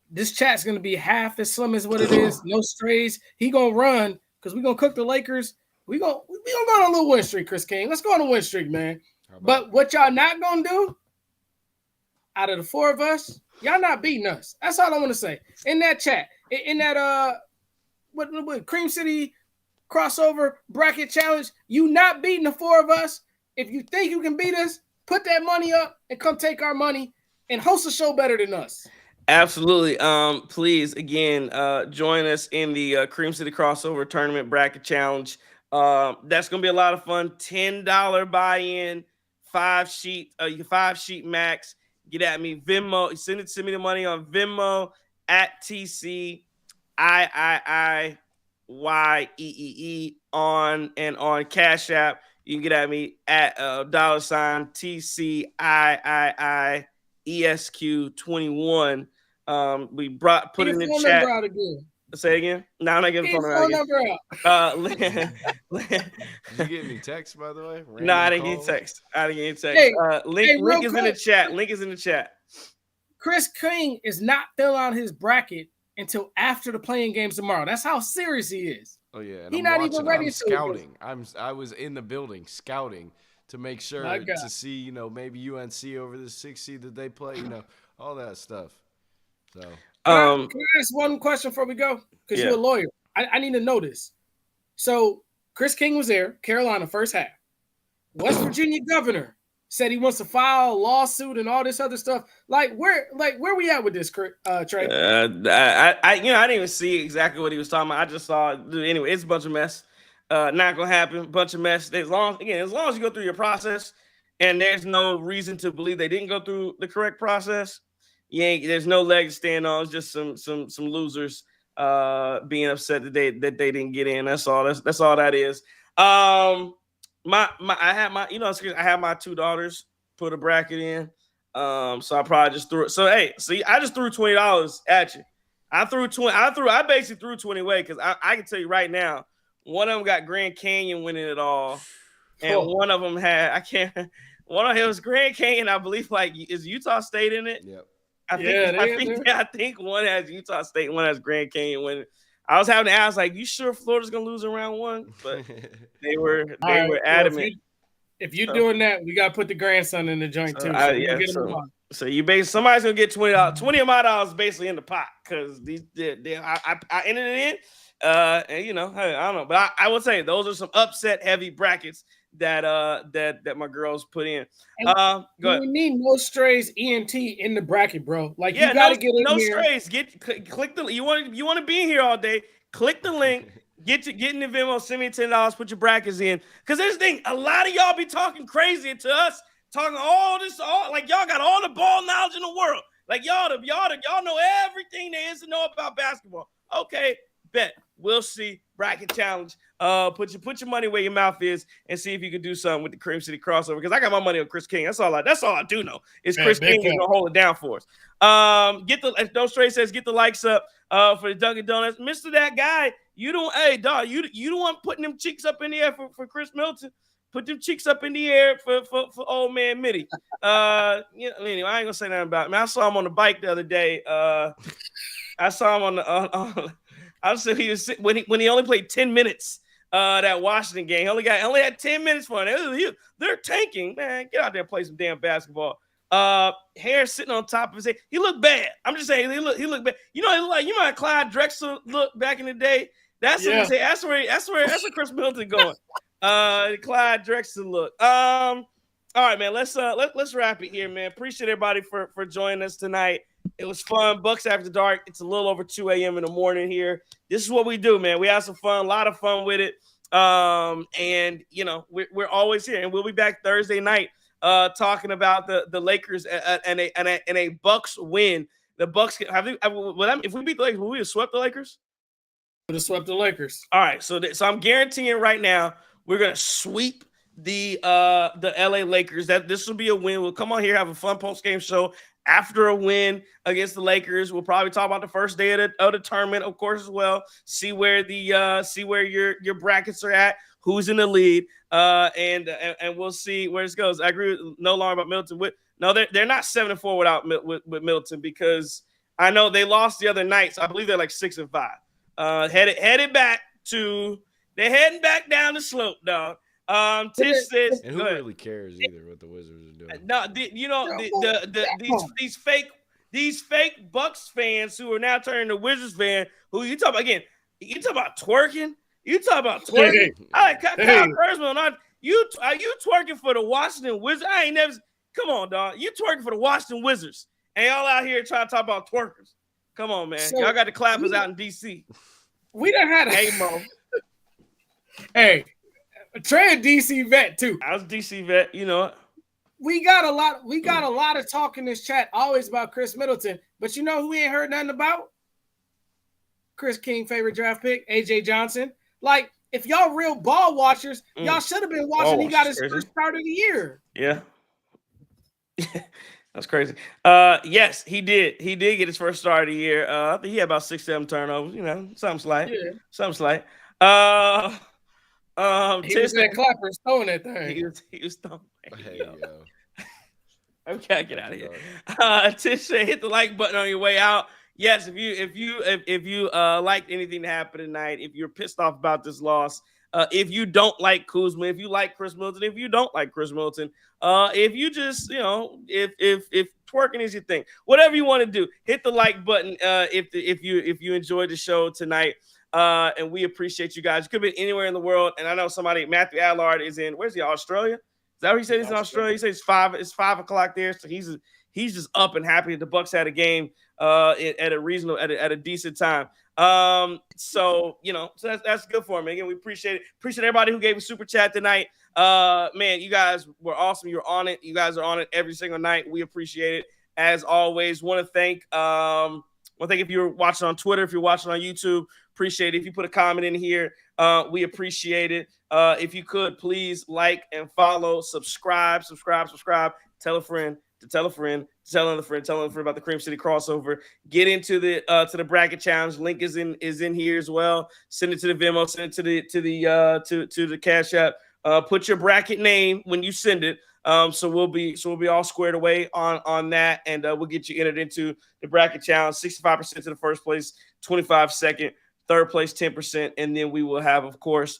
This chat's gonna be half as slim as what it is. No strays. He gonna run because we gonna cook the Lakers. We gonna go on a little win streak, Chris King. Let's go on a win streak, man. But what y'all not gonna do? Out of the four of us, y'all not beating us. That's all I want to say. In that chat, in that what Cream City crossover bracket challenge, you not beating the four of us. If you think you can beat us, put that money up and come take our money and host a show better than us. Absolutely. Please again, join us in the Cream City crossover tournament bracket challenge. That's gonna be a lot of fun. $10 buy-in, 5-sheet max. Get at me, Venmo. Send me the money on Venmo at TCIIIYEE on Cash App. You can get at me at $TCIIIESQ21. We put it in the chat. Say it again. No, I'm not getting the phone out. Did you get any text, by the way? No, I didn't get text. Hey, link is in the chat. Link is in the chat. Chris King is not filling out his bracket until after the playing games tomorrow. That's how serious he is. Oh yeah, he's not even ready. I'm scouting. I was in the building scouting to make sure to see, maybe UNC over the 6 seed that they play, all that stuff. So. Can I ask one question before we go? Because you're a lawyer. I need to know this. So Chris King was there, Carolina, first half. West Virginia governor said he wants to file a lawsuit and all this other stuff. Where we at with this, Trey? I didn't even see exactly what he was talking about. I just saw anyway. It's a bunch of mess. Not gonna happen. Bunch of mess. As long as you go through your process, and there's no reason to believe they didn't go through the correct process. There's no leg to stand on. It's just some losers being upset that they didn't get in. That's all. That's all that is. I have my two daughters put a bracket in. So I probably just threw it. So hey, see, I just threw $20 at you. I basically threw 20 away because I can tell you right now, one of them got Grand Canyon winning it all, and one of them one of them was Grand Canyon. I believe is Utah State in it. Yep. I think one has Utah State, one has Grand Canyon winning. I was having to ask, you sure Florida's gonna lose in round one? But they were adamant. If you're doing that, we gotta put the grandson in the joint too. So you basically somebody's gonna get $20. 20 of my dollars basically in the pot because I entered it in. And I don't know, but I would say those are some upset heavy brackets that my girls put in. Go ahead. We need no strays ENT in the bracket, bro. You gotta get in no here. Strays. Click the you want to be in here all day. Click the link. Get in the Venmo. Send me $10. Put your brackets in. Because there's the thing. A lot of y'all be talking crazy to us, talking all y'all got all the ball knowledge in the world. Y'all know everything there is to know about basketball. Okay, bet. We'll see. Bracket challenge. Put your money where your mouth is and see if you can do something with the Cream City crossover. Because I got my money on Chris King. That's all I do know. Is Chris King is gonna hold it down for us. As No Stray says, get the likes up for the Dunkin' Donuts. Mr. That Guy, you don't want putting them cheeks up in the air for Chris Milton. Put them cheeks up in the air for old man Mitty. Anyway, I ain't gonna say nothing about him. I saw him on the bike the other day. I saw him on the I said he was when he only played 10 minutes that Washington game. He only had 10 minutes for it. They're tanking, man. Get out there and play some damn basketball. Hair sitting on top of his head. He looked bad. I'm just saying he looked bad. He looked like Clyde Drexler looked back in the day. That's where Chris Milton going. Clyde Drexler look. All right, man. Let's wrap it here, man. Appreciate everybody for joining us tonight. It was fun. Bucks After Dark. It's a little over 2 a.m. in the morning here. This is what we do, man. We have some fun, a lot of fun with it. And we're always here, and we'll be back Thursday night talking about the Lakers and a Bucks win. The Bucks if we beat the Lakers, will we have swept the Lakers? Would have swept the Lakers. All right, so I'm guaranteeing right now we're gonna sweep the LA Lakers. That this will be a win. We'll come on here, have a fun post game show after a win against the Lakers. We'll probably talk about the first day of the tournament, of course, as well. See where your brackets are at, who's in the lead, and we'll see where this goes. I agree with no longer about Middleton. No, they're not 7-4 with Middleton, because I know they lost the other night. So I believe they're like 6-5. They're heading back down the slope, dog. Tish says, and who really cares either what the Wizards are doing? No, these fake Bucks fans who are now turning to Wizards fan. Who you talking about again? You talking about twerking? You talking about twerking? Kyle Kuzma, are you twerking for the Washington Wizards? I ain't never. Come on, dog. You twerking for the Washington Wizards, and y'all out here trying to talk about twerkers. Come on, man. Y'all got the clappers out in DC. We done had Hey, Trey a DC vet too. I was DC vet, We got a lot of talk in this chat always about Chris Middleton, but you know who we ain't heard nothing about? Chris King favorite draft pick, AJ Johnson. Like, if y'all real ball watchers, y'all should have been watching. He got his first start of the year. Yeah. That's crazy. Yes, he did. He did get his first start of the year. I think he had about 6-7 turnovers. Something slight. Yeah. Something slight. He was that clapper throwing that thing. He was throwing. Hey, yo. Okay, get out of here. Tish said, hit the like button on your way out. Yes, if you liked anything that happened tonight, if you're pissed off about this loss, if you don't like Kuzma, if you like Chris Middleton, if you don't like Chris Middleton, if you just if twerking is your thing, whatever you want to do, hit the like button. If you enjoyed the show tonight, and we appreciate you guys. You could be anywhere in the world, and I know Matthew Allard is in. Where's he? Australia? Is that what he said? He's in Australia. He says it's 5 o'clock there, so he's just up and happy that the Bucks had a game at a reasonable at a decent time. So that's good for him. Again, we appreciate it. Appreciate everybody who gave a super chat tonight. Man, you guys were awesome. You're on it. You guys are on it every single night. We appreciate it as always. Want to thank if you're watching on Twitter, if you're watching on YouTube, appreciate it. If you put a comment in here, we appreciate it. If you could please like and follow, subscribe. Tell a friend to tell a friend, tell another friend about the Cream City crossover. Get into the bracket challenge. Link is in here as well. Send it to the Venmo. Send it to the Cash App. Put your bracket name when you send it. So we'll be all squared away on that, and we'll get you entered into the bracket challenge. 65% to the first place, 25 second, third place 10%, and then we will have, of course,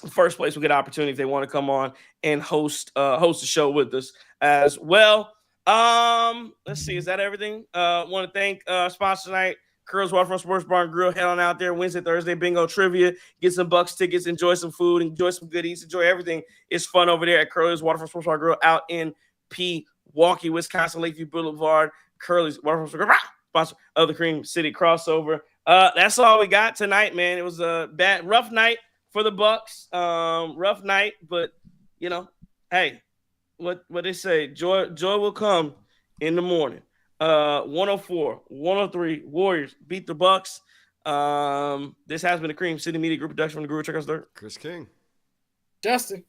first place will get an opportunity if they want to come on and host the show with us as well. Let's see, is that everything? Want to thank sponsor tonight, Curls Waterfront Sports Bar and Grill. Head on out there Wednesday, Thursday, bingo trivia, get some Bucks tickets, enjoy some food, enjoy some goodies, enjoy everything. It's fun over there at Curly's Waterfront Sports Bar and Grill out in Milwaukee, Wisconsin, Lakeview Boulevard. Curly's Waterfront Sports Bar and Grill, sponsor of the Cream City crossover. That's all we got tonight, man. It was a rough night for the Bucks. Rough night, but hey, what they say, joy will come in the morning. 104, 103 Warriors beat the Bucks. This has been a Cream City Media Group production from the Guru. Check us there. Chris King. Justin.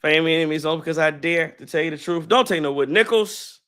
Family enemies only because I dare to tell you the truth. Don't take no wood nickels.